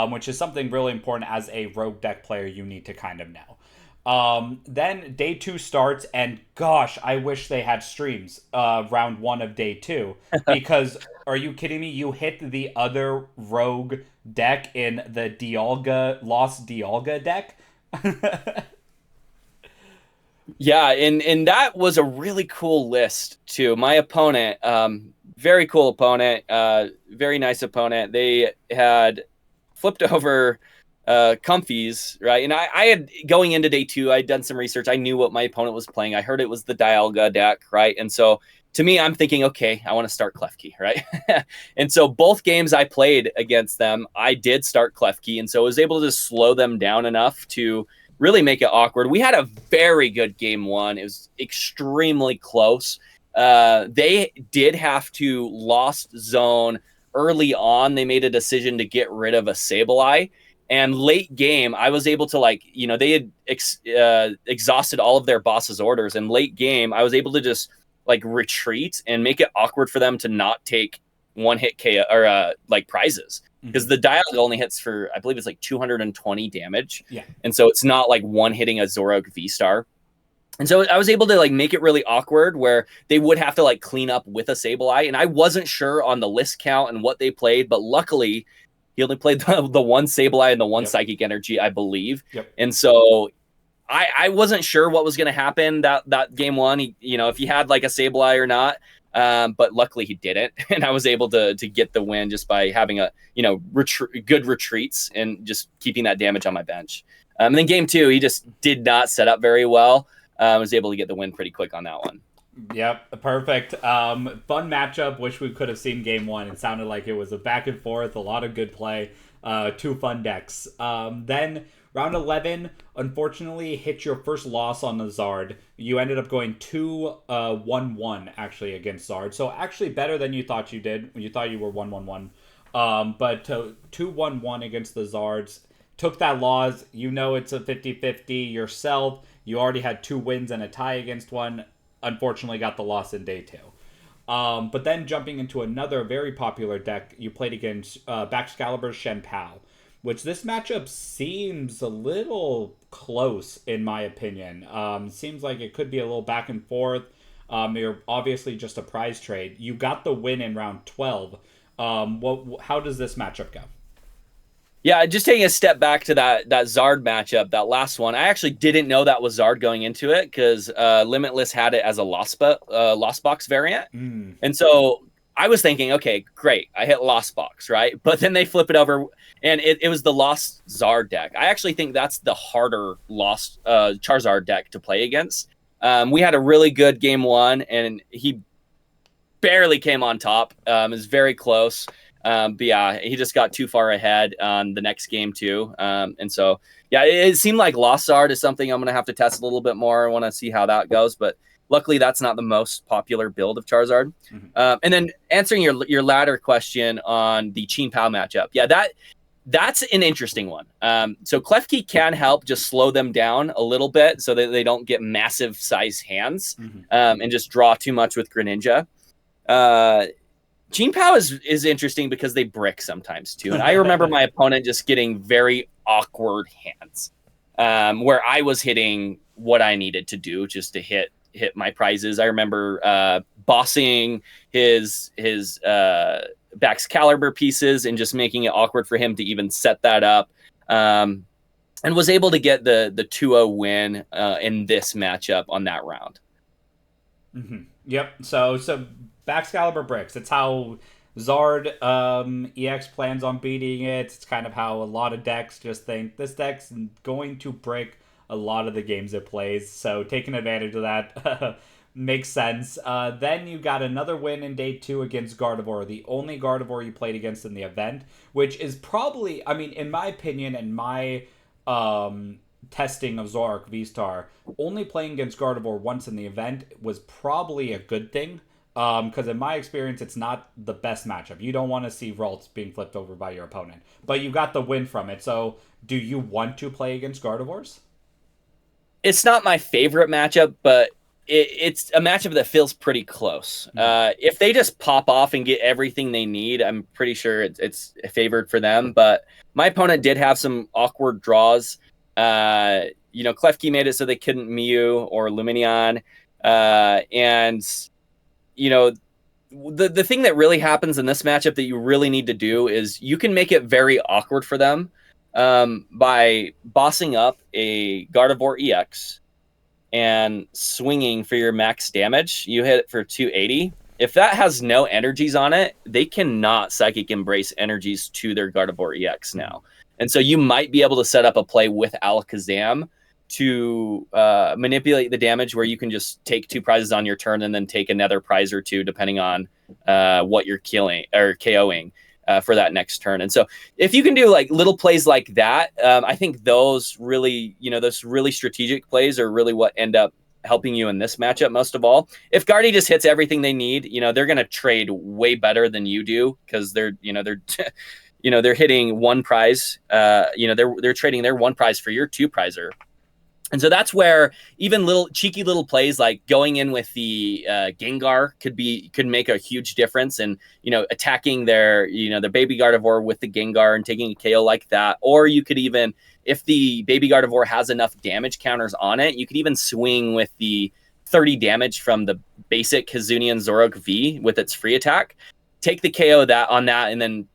which is something really important as a rogue deck player you need to kind of know. Then day 2 starts, and gosh, I wish they had streams round 1 of day 2, because are you kidding me? You hit the other rogue deck in the Lost Dialga deck. Yeah, and that was a really cool list too. My opponent, very cool opponent, very nice opponent. They had flipped over Comfies, right? And I had, going into day 2, I'd done some research. I knew what my opponent was playing. I heard it was the Dialga deck, right? And so to me, I'm thinking, okay, I want to start Klefki, right? And so both games I played against them, I did start Klefki, and so I was able to slow them down enough to really make it awkward. We had a very good game 1. It was extremely close. They did have to lost zone early on. They made a decision to get rid of a Sableye. And late game, I was able to like, they had exhausted all of their boss's orders. And late game, I was able to just like retreat and make it awkward for them to not take one hit KO or like prizes, because the dialogue only hits for, I believe it's like 220 damage. Yeah. And so it's not like one hitting a Zoroark Vstar. And so I was able to like make it really awkward where they would have to like clean up with a Sableye. And I wasn't sure on the list count and what they played, but luckily he only played the one Sableye and the one Psychic Energy, I believe. And so I wasn't sure what was going to happen that game one, if he had like a Sableye or not. But luckily he didn't. And I was able to get the win just by having a, good retreats and just keeping that damage on my bench. And then game two, he just did not set up very well. I was able to get the win pretty quick on that one. Yep, perfect. Fun matchup. Wish we could have seen game one. It sounded like it was a back and forth, a lot of good play, two fun decks. Then round 11, unfortunately, hit your first loss on the Zard. You ended up going 2-1-1 actually against Zard. So actually better than you thought you did. You thought you were 1-1-1. But 2-1-1 against the Zards. Took that loss. It's a 50-50 yourself. You already had 2 wins and a tie against one. Unfortunately, got the loss in day 2. But then jumping into another very popular deck, you played against Baxcalibur's Shen Pao, which this matchup seems a little close, in my opinion. Seems like it could be a little back and forth. You're obviously just a prize trade. You got the win in round 12. How does this matchup go? Yeah, just taking a step back to that Zard matchup, that last one, I actually didn't know that was Zard going into it because Limitless had it as a Lost Box variant. And so I was thinking, okay, great, I hit Lost Box, right? But then they flip it over, and it was the Lost Zard deck. I actually think that's the harder Lost Charizard deck to play against. We had a really good game one, and he barely came on top. It was very close. But yeah, he just got too far ahead on the next game too. And so, yeah, it seemed like Lost Zard is something I'm going to have to test a little bit more. I want to see how that goes, but luckily that's not the most popular build of Charizard. And then answering your latter question on the Qin Pao matchup. Yeah, that's an interesting one. So Klefki can help just slow them down a little bit so that they don't get massive size hands and just draw too much with Greninja. Qin Pao is interesting because they brick sometimes too. And I remember my opponent just getting very awkward hands where I was hitting what I needed to do just to hit my prizes. I remember bossing his Baxcalibur pieces and just making it awkward for him to even set that up. And was able to get the 2-0 win in this matchup on that round. Yep. So Baxcalibur bricks. It's how Zard EX plans on beating it. It's kind of how a lot of decks just think this deck's going to break a lot of the games it plays. So taking advantage of that makes sense. Then you got another win in day 2 against Gardevoir, the only Gardevoir you played against in the event, which is probably, I mean, in my opinion and my testing of Zoroark Vstar, only playing against Gardevoir once in the event was probably a good thing. Because in my experience, it's not the best matchup. You don't want to see Ralts being flipped over by your opponent. But you got the win from it. So do you want to play against Gardevoirs? It's not my favorite matchup, but it's a matchup that feels pretty close. If they just pop off and get everything they need, I'm pretty sure it's favored for them. But my opponent did have some awkward draws. Klefki made it so they couldn't Mew or Lumineon. And the thing that really happens in this matchup that you really need to do is you can make it very awkward for them by bossing up a Gardevoir EX and swinging for your max damage. You hit it for 280. If that has no energies on it, they cannot Psychic Embrace energies to their Gardevoir EX now. And so you might be able to set up a play with Alakazam to manipulate the damage where you can just take 2 prizes on your turn and then take another prize or 2 depending on what you're killing or KOing for that next turn. And so if you can do like little plays like that, I think those really strategic plays are really what end up helping you in this matchup most of all. If Guardy just hits everything they need, they're going to trade way better than you do because they're they're hitting one prize. They're trading their one prize for your two prizer. And so that's where even cheeky little plays like going in with the Gengar could make a huge difference, and attacking their baby Gardevoir with the Gengar and taking a KO like that. Or you could even, if the baby Gardevoir has enough damage counters on it, you could even swing with the 30 damage from the basic Hisuian Zoroark V with its free attack, take the KO on that, and then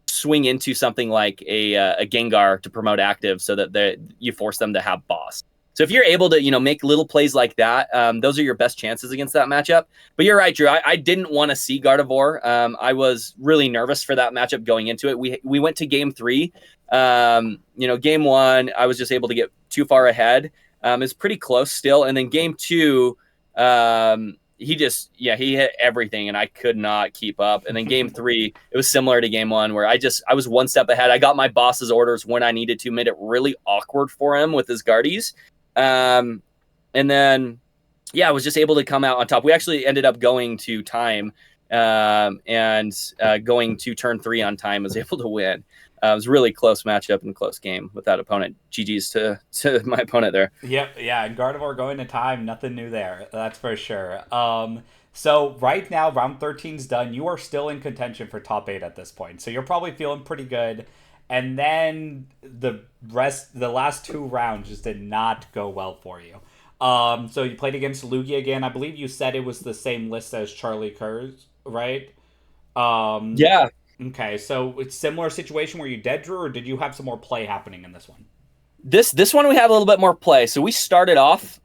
swing into something like a Gengar to promote active, so that you force them to have boss. So if you're able to, make little plays like that, those are your best chances against that matchup. But you're right, Drew. I didn't want to see Gardevoir. I was really nervous for that matchup going into it. We went to game 3. Game 1, I was just able to get too far ahead. It's pretty close still. And then game 2, he hit everything, and I could not keep up. And then game 3, it was similar to game 1, where I was one step ahead. I got my boss's orders when I needed to, made it really awkward for him with his guardies. And then, I was just able to come out on top. We actually ended up going to time, and going to turn 3 on time, was able to win. It was a really close matchup and close game with that opponent. GG's to my opponent there. Yep, yeah, and Gardevoir going to time, nothing new there. That's for sure. So right now, round 13's done. You are still in contention for top 8 at this point. So you're probably feeling pretty good. And then the last 2 rounds just did not go well for you. So you played against Lugia again. I believe you said it was the same list as Charlie Kerr's, right? Yeah. Okay, so it's similar situation where you dead drew, or did you have some more play happening in this one? This one we had a little bit more play. So we started off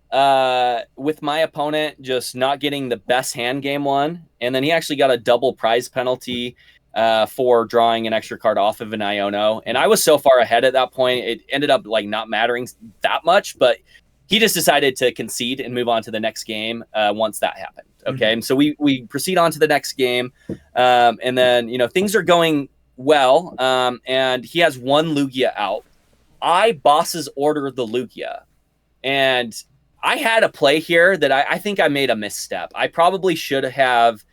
with my opponent just not getting the best hand game 1, and then he actually got a double prize penalty for drawing an extra card off of an Iono. And I was so far ahead at that point, it ended up not mattering that much, but he just decided to concede and move on to the next game once that happened. Okay. Mm-hmm. And so we proceed on to the next game. And then, things are going well. And he has one Lugia out. I bosses order the Lugia. And I had a play here that I think I made a misstep. I probably should have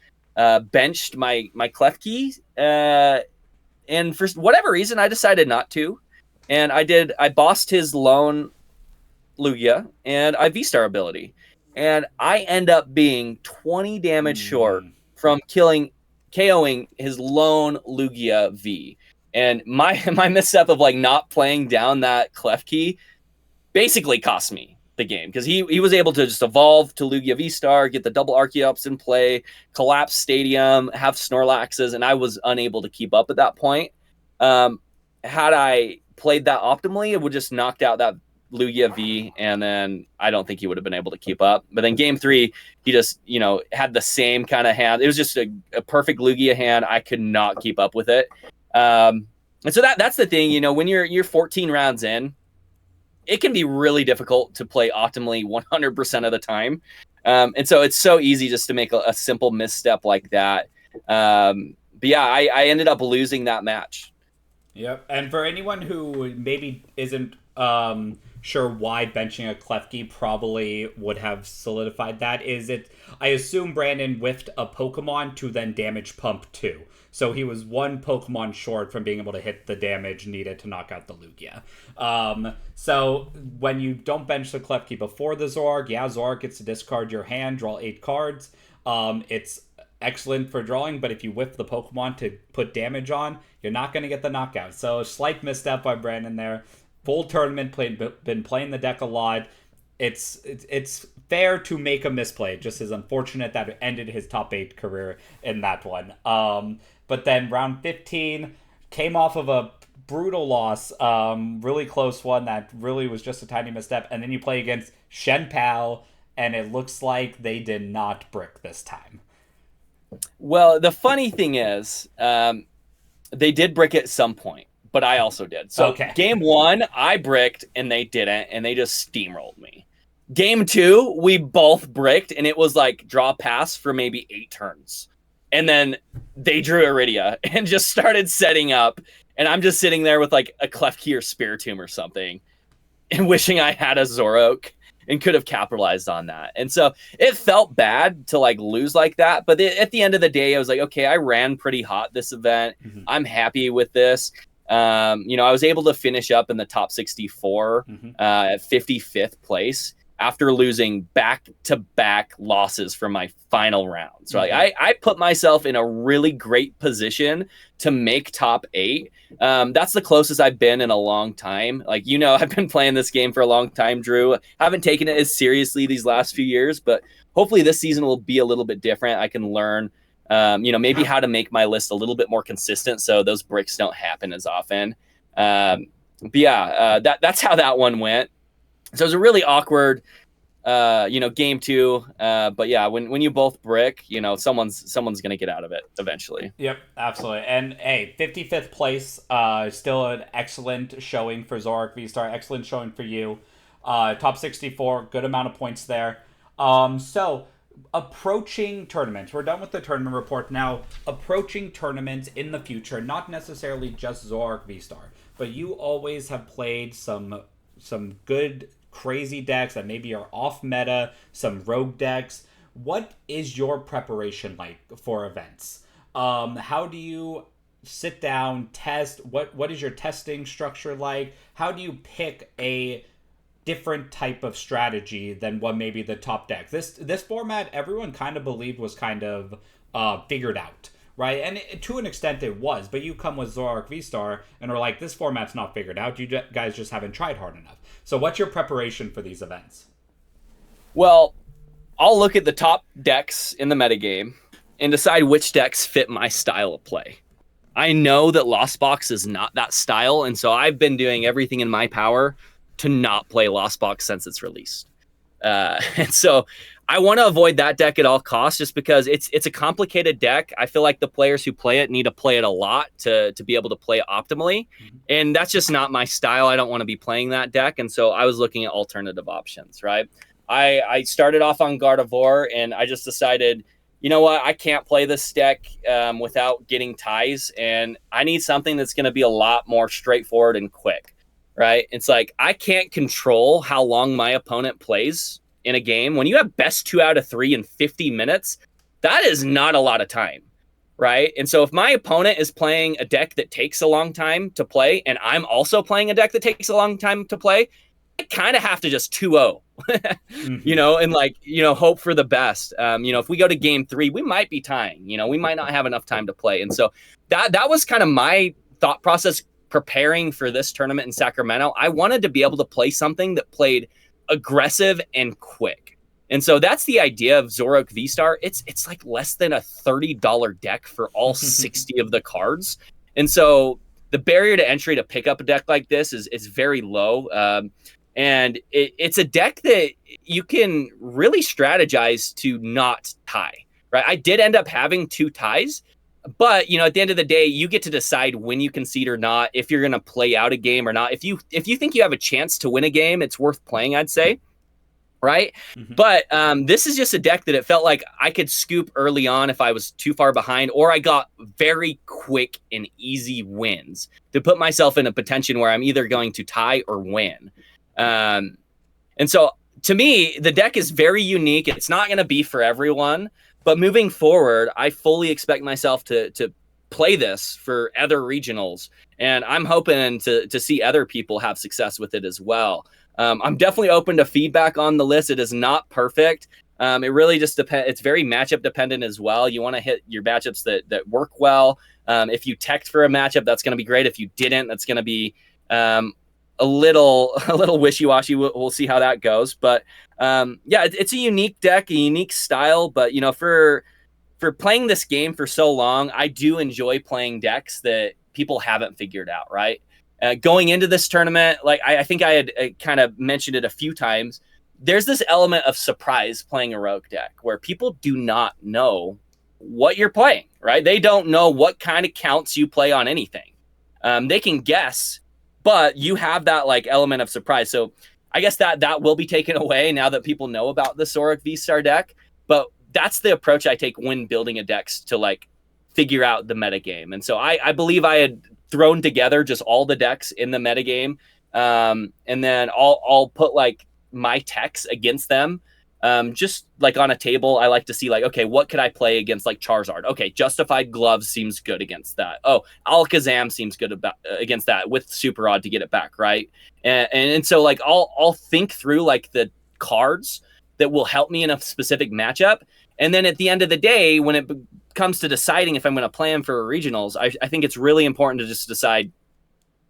benched my Klefki. And for whatever reason, I decided not to. And I bossed his lone Lugia and I Vstar ability. And I end up being 20 damage short from KOing his lone Lugia V. And my misstep of not playing down that Klefki basically cost me the game, because he was able to just evolve to Lugia Vstar, get the double Archeops in play, collapse Stadium, have Snorlaxes, and I was unable to keep up at that point. Had I played that optimally, it would just knocked out that Lugia V, and then I don't think he would have been able to keep up. But then game 3, he just, had the same kind of hand. It was just a perfect Lugia hand. I could not keep up with it. And so that's the thing, when you're 14 rounds in, it can be really difficult to play optimally 100% of the time. And so it's so easy just to make a simple misstep like that. But yeah, I ended up losing that match. Yep. And for anyone who maybe isn't sure why benching a Klefki probably would have solidified that, I assume Brandon whiffed a Pokemon to then damage pump 2. So he was one Pokemon short from being able to hit the damage needed to knock out the Lugia. So when you don't bench the Klefki before the Zoroark, Zoroark gets to discard your hand, draw 8 cards. It's excellent for drawing, but if you whiff the Pokemon to put damage on, you're not going to get the knockout. So a slight misstep by Brandon there. Full tournament, been playing the deck a lot. It's fair to make a misplay. Just as unfortunate that it ended his top 8 career in that one. But then round 15 came off of a brutal loss, really close one that really was just a tiny misstep. And then you play against Shen Pao, and it looks like they did not brick this time. Well, the funny thing is, they did brick at some point, but I also did. So Game 1, I bricked and they didn't, and they just steamrolled me. Game 2, we both bricked, and it was draw pass for maybe 8 turns. And then they drew Iridia and just started setting up. And I'm just sitting there with a Klefki or Spiritomb or something and wishing I had a Zoroark. and could have capitalized on that. And so it felt bad to like lose like that. But at the end of the day, I was like, okay, I ran pretty hot this event. Mm-hmm. I'm happy with this. I was able to finish up in the top 64 at 55th place after losing back-to-back losses from my final round. So I put myself in a really great position to make top 8. That's the closest I've been in a long time. Like, I've been playing this game for a long time, Drew. I haven't taken it as seriously these last few years, but hopefully this season will be a little bit different. I can learn, maybe how to make my list a little bit more consistent so those bricks don't happen as often. That's how that one went. So it was a really awkward, game 2. But yeah, when you both brick, someone's going to get out of it eventually. Yep, absolutely. And hey, 55th place, still an excellent showing for Zoroark Vstar. Excellent showing for you. Top 64, good amount of points there. So approaching tournaments. We're done with the tournament report. Now, approaching tournaments in the future, not necessarily just Zoroark Vstar, but you always have played some good crazy decks that maybe are off meta, some rogue decks. What is your preparation like for events? How do you sit down, test? What is your testing structure like? How do you pick a different type of strategy than what maybe the top deck? This format everyone kind of believed was kind of figured out, right? And to an extent it was, but you come with Zoroark Vstar and are like, this format's not figured out. You guys just haven't tried hard enough. So what's your preparation for these events? Well, I'll look at the top decks in the metagame and decide which decks fit my style of play. I know that Lost Box is not that style, and so I've been doing everything in my power to not play Lost Box since it's released. And so I want to avoid that deck at all costs just because it's a complicated deck. I feel like the players who play it need to play it a lot to be able to play it optimally. And that's just not my style. I don't want to be playing that deck. And so I was looking at alternative options, right? I started off on Gardevoir and I just decided, you know what? I can't play this deck without getting ties. And I need something that's going to be a lot more straightforward and quick, right? It's like I can't control how long my opponent plays in a game. When you have best 2 out of 3 in 50 minutes, that is not a lot of time, right? And so if my opponent is playing a deck that takes a long time to play, and I'm also playing a deck that takes a long time to play, I kind of have to just 2-0, and hope for the best. If we go to game 3, we might be tying, we might not have enough time to play. And so that was kind of my thought process preparing for this tournament in Sacramento. I wanted to be able to play something that played aggressive and quick. And so that's the idea of Zoroark Vstar. It's like less than a $30 deck for all 60 of the cards. And so the barrier to entry to pick up a deck like this is very low. And it's a deck that you can really strategize to not tie, right? I did end up having 2 ties, but at the end of the day, you get to decide when you concede or not, if you're going to play out a game or not. If you think you have a chance to win a game, it's worth playing, I'd say. Right. Mm-hmm. But this is just a deck that it felt like I could scoop early on if I was too far behind, or I got very quick and easy wins to put myself in a position where I'm either going to tie or win. And so to me, the deck is very unique. It's not going to be for everyone. But moving forward, I fully expect myself to play this for other regionals, and I'm hoping to see other people have success with it as well. I'm definitely open to feedback on the list. It is not perfect. It really just depends. It's very matchup dependent as well. You want to hit your matchups that work well. If you teched for a matchup, that's going to be great. If you didn't, that's going to be a little wishy-washy. We'll see how that goes. But it's a unique deck, a unique style. But for playing this game for so long, I do enjoy playing decks that people haven't figured out, right? Going into this tournament, like I think I had kind of mentioned it a few times, there's this element of surprise playing a rogue deck where people do not know what you're playing, right? They don't know what kind of counts you play on anything. They can guess, but you have that like element of surprise. So I guess that will be taken away now that people know about the Zoroark Vstar deck. But that's the approach I take when building a deck to like figure out the metagame. And so I believe I had thrown together just all the decks in the metagame. And then I'll put like my techs against them. Just like on a table, I like to see like, okay, what could I play against like Charizard? Okay, Justified Gloves seems good against that. Oh, Alakazam seems good against that with Super Rod to get it back, right? And so like I'll think through like the cards that will help me in a specific matchup, and then at the end of the day, when it comes to deciding if I'm going to play them for regionals, I think it's really important to just decide,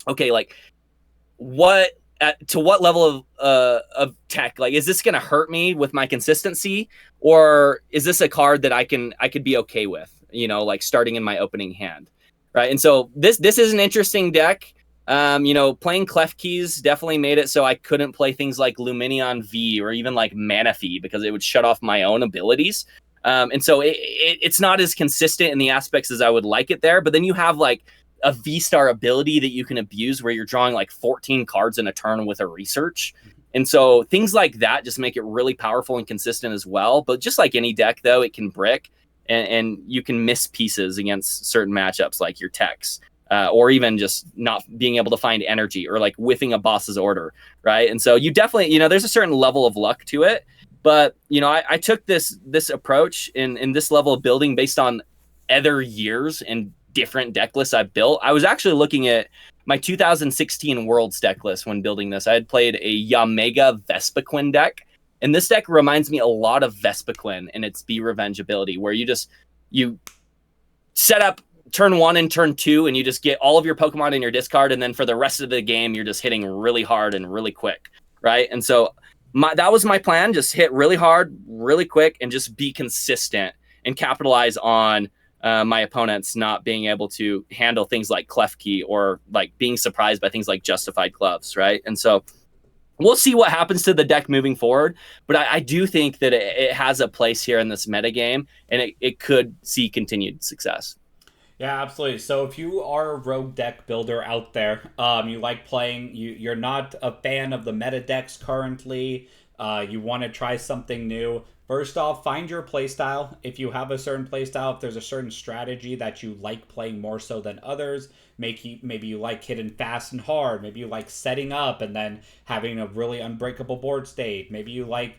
okay, like what to what level of tech, like, is this going to hurt me with my consistency, or is this a card that I could be okay with, like starting in my opening hand, right? And so this is an interesting deck. Playing Klefki's definitely made it so I couldn't play things like Luminion V or even like Manaphy because it would shut off my own abilities. And so it's not as consistent in the aspects as I would like it there. But then you have like a V-Star ability that you can abuse where you're drawing like 14 cards in a turn with a research. And so things like that just make it really powerful and consistent as well. But just like any deck, though, it can brick and you can miss pieces against certain matchups like your techs. Or even just not being able to find energy or like whiffing a boss's order, right? And so you definitely, there's a certain level of luck to it. But, I took this approach in this level of building based on other years and different deck lists I've built. I was actually looking at my 2016 Worlds deck list when building this. I had played a Yamega Vespiquen deck. And this deck reminds me a lot of Vespiquen and its Be Revenge ability, where you set up turn 1 and turn 2, and you just get all of your Pokemon in your discard, and then for the rest of the game, you're just hitting really hard and really quick, right? And so that was my plan, just hit really hard, really quick, and just be consistent and capitalize on my opponents not being able to handle things like Klefki or like being surprised by things like Justified Gloves, right? And so we'll see what happens to the deck moving forward, but I do think that it has a place here in this metagame, and it could see continued success. Yeah, absolutely. So if you are a rogue deck builder out there, you like playing, you're not a fan of the meta decks currently, you want to try something new, first off, find your playstyle. If you have a certain playstyle, if there's a certain strategy that you like playing more so than others, maybe you like hitting fast and hard, maybe you like setting up and then having a really unbreakable board state, maybe you like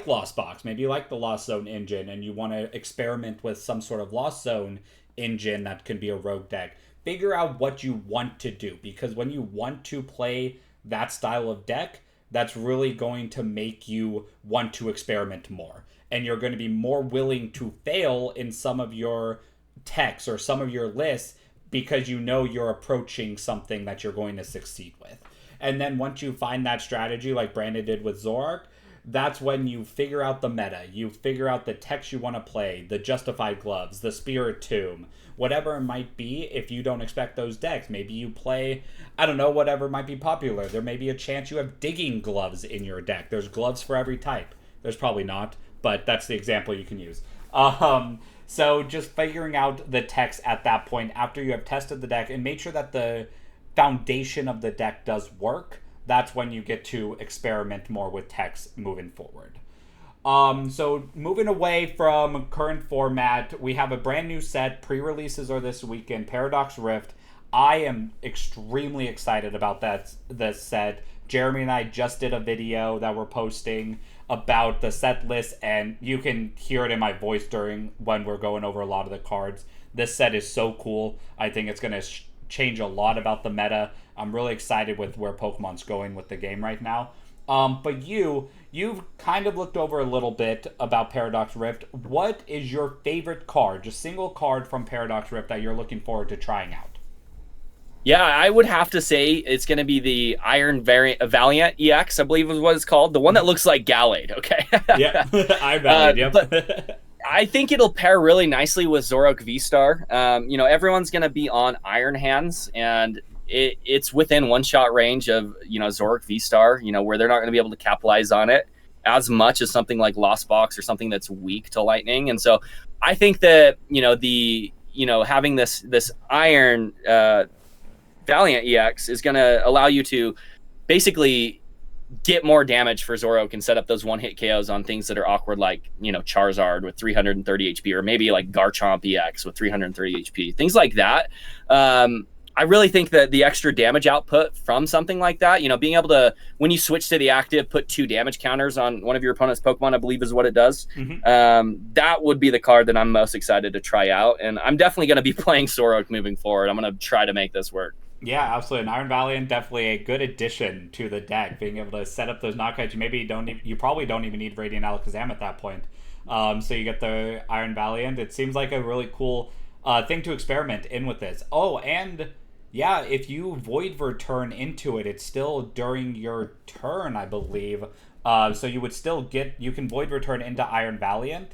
Lost Box, maybe you like the Lost Zone engine and you want to experiment with some sort of Lost Zone engine that can be a rogue deck. Figure out what you want to do, because when you want to play that style of deck, that's really going to make you want to experiment more, and you're going to be more willing to fail in some of your techs or some of your lists because you're approaching something that you're going to succeed with. And then once you find that strategy like Brandon did with Zoroark, that's when you figure out the meta. You figure out the techs you want to play, the Justified Gloves, the Spirit Tomb, whatever it might be. If you don't expect those decks, maybe you play, I don't know, whatever might be popular. There may be a chance you have Digging Gloves in your deck. There's gloves for every type. There's probably not, but that's the example you can use. So just figuring out the techs at that point after you have tested the deck and make sure that the foundation of the deck does work. That's when you get to experiment more with techs moving forward. So moving away from current format, we have a brand new set. Pre-releases are this weekend, Paradox Rift. I am extremely excited about this set. Jeremy and I just did a video that we're posting about the set list, and you can hear it in my voice when we're going over a lot of the cards. This set is so cool. I think it's going to change a lot about the meta. I'm really excited with where Pokemon's going with the game right now. But you've kind of looked over a little bit about Paradox Rift. What is your favorite card, just single card from Paradox Rift that you're looking forward to trying out? Yeah, I would have to say it's going to be the Iron Valiant EX, I believe is what it's called. The one that looks like Gallade, okay? Yeah, Iron Valiant, yep. But I think it'll pair really nicely with Zoroark Vstar. Everyone's going to be on Iron Hands, and it's within one-shot range of, Zoroark Vstar, where they're not going to be able to capitalize on it as much as something like Lost Box or something that's weak to Lightning. And so I think that, having this Iron Valiant EX is going to allow you to basically get more damage for Zoroark and set up those one-hit KOs on things that are awkward, like, Charizard with 330 HP, or maybe like Garchomp EX with 330 HP, things like that. I really think that the extra damage output from something like that, being able to, when you switch to the active, put 2 damage counters on one of your opponent's Pokemon, I believe is what it does. That would be the card that I'm most excited to try out. And I'm definitely going to be playing Zoroark moving forward. I'm going to try to make this work. Yeah, absolutely. And Iron Valiant definitely a good addition to the deck. Being able to set up those knockouts, you probably don't even need Radiant Alakazam at that point. So you get the Iron Valiant. It seems like a really cool thing to experiment in with this. Oh, and yeah, if you Void Return into it, it's still during your turn, I believe. So you can Void Return into Iron Valiant,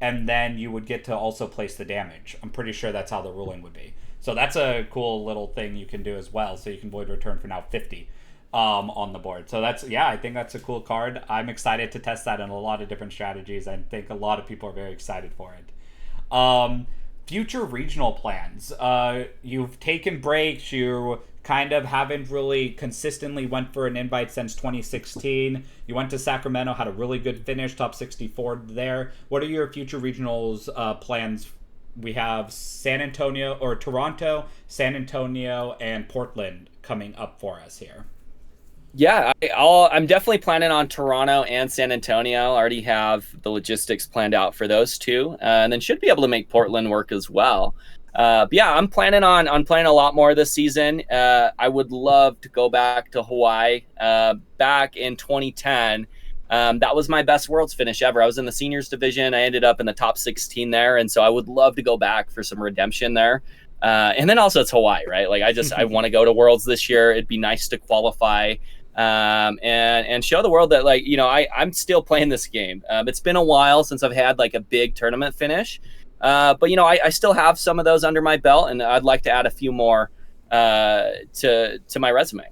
and then you would get to also place the damage. I'm pretty sure that's how the ruling would be. So that's a cool little thing you can do as well. So you can Void Return for now 50 on the board. So I think that's a cool card. I'm excited to test that in a lot of different strategies. I think a lot of people are very excited for it. Future regional plans. You've taken breaks. You kind of haven't really consistently went for an invite since 2016. You went to Sacramento, had a really good finish, top 64 there. What are your future regionals plans? We have Toronto, San Antonio, and Portland coming up for us here. Yeah, I'm definitely planning on Toronto and San Antonio. I already have the logistics planned out for those two, and then should be able to make Portland work as well. But yeah, I'm planning on playing a lot more this season. I would love to go back to Hawaii. Back in 2010, that was my best Worlds finish ever. I was in the seniors division. I ended up in the top 16 there, and so I would love to go back for some redemption there. And then also it's Hawaii, right? Like I want to go to Worlds this year. It'd be nice to qualify. And show the world that I'm still playing this game. It's been a while since I've had like a big tournament finish, but I still have some of those under my belt, and I'd like to add a few more to my resume.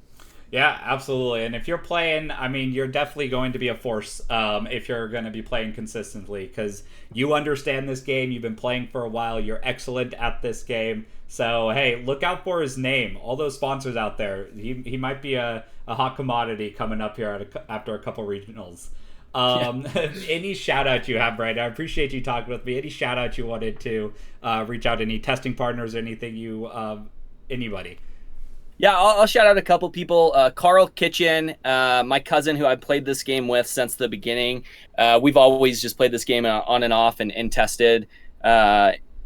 Yeah, absolutely. And if you're playing, I mean, you're definitely going to be a force if you're going to be playing consistently, because you understand this game. You've been playing for a while. You're excellent at this game. So, hey, look out for his name. All those sponsors out there. He might be a hot commodity coming up here after a couple regionals. Any shout out you have, Brian? I appreciate you talking with me. Any shout out you wanted to reach out to any testing partners or anything anybody? Yeah, I'll shout out a couple people. Carl Kitchen, my cousin who I played this game with since the beginning. We've always just played this game on and off and tested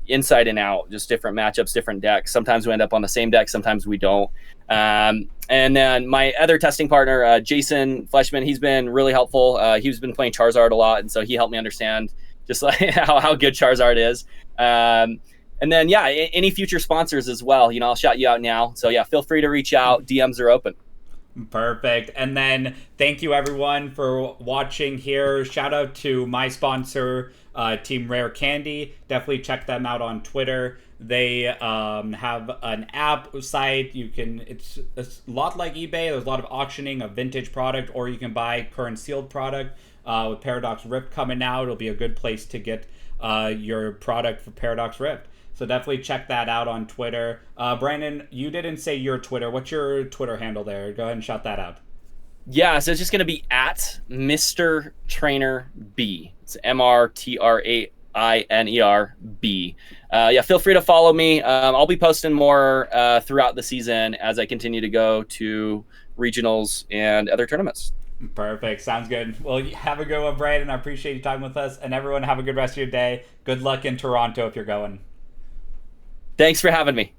inside and out, just different matchups, different decks. Sometimes we end up on the same deck, sometimes we don't. And then my other testing partner, Jason Fleshman, he's been really helpful. He's been playing Charizard a lot, and so he helped me understand just like how good Charizard is. And then, yeah, any future sponsors as well. I'll shout you out now. So, yeah, feel free to reach out. DMs are open. Perfect. And then thank you, everyone, for watching here. Shout out to my sponsor, Team Rare Candy. Definitely check them out on Twitter. They have an app site. It's a lot like eBay. There's a lot of auctioning of vintage product, or you can buy current sealed product. With Paradox Rift coming out, it'll be a good place to get your product for Paradox Rift. So definitely check that out on Twitter. Brandon, you didn't say your Twitter. What's your Twitter handle there? Go ahead and shout that out. Yeah, so it's just going to be at Mr. Trainer B. It's MrTrainer B. Yeah, feel free to follow me. I'll be posting more throughout the season as I continue to go to regionals and other tournaments. Perfect. Sounds good. Well, have a good one, Brandon. I appreciate you talking with us. And everyone, have a good rest of your day. Good luck in Toronto if you're going. Thanks for having me.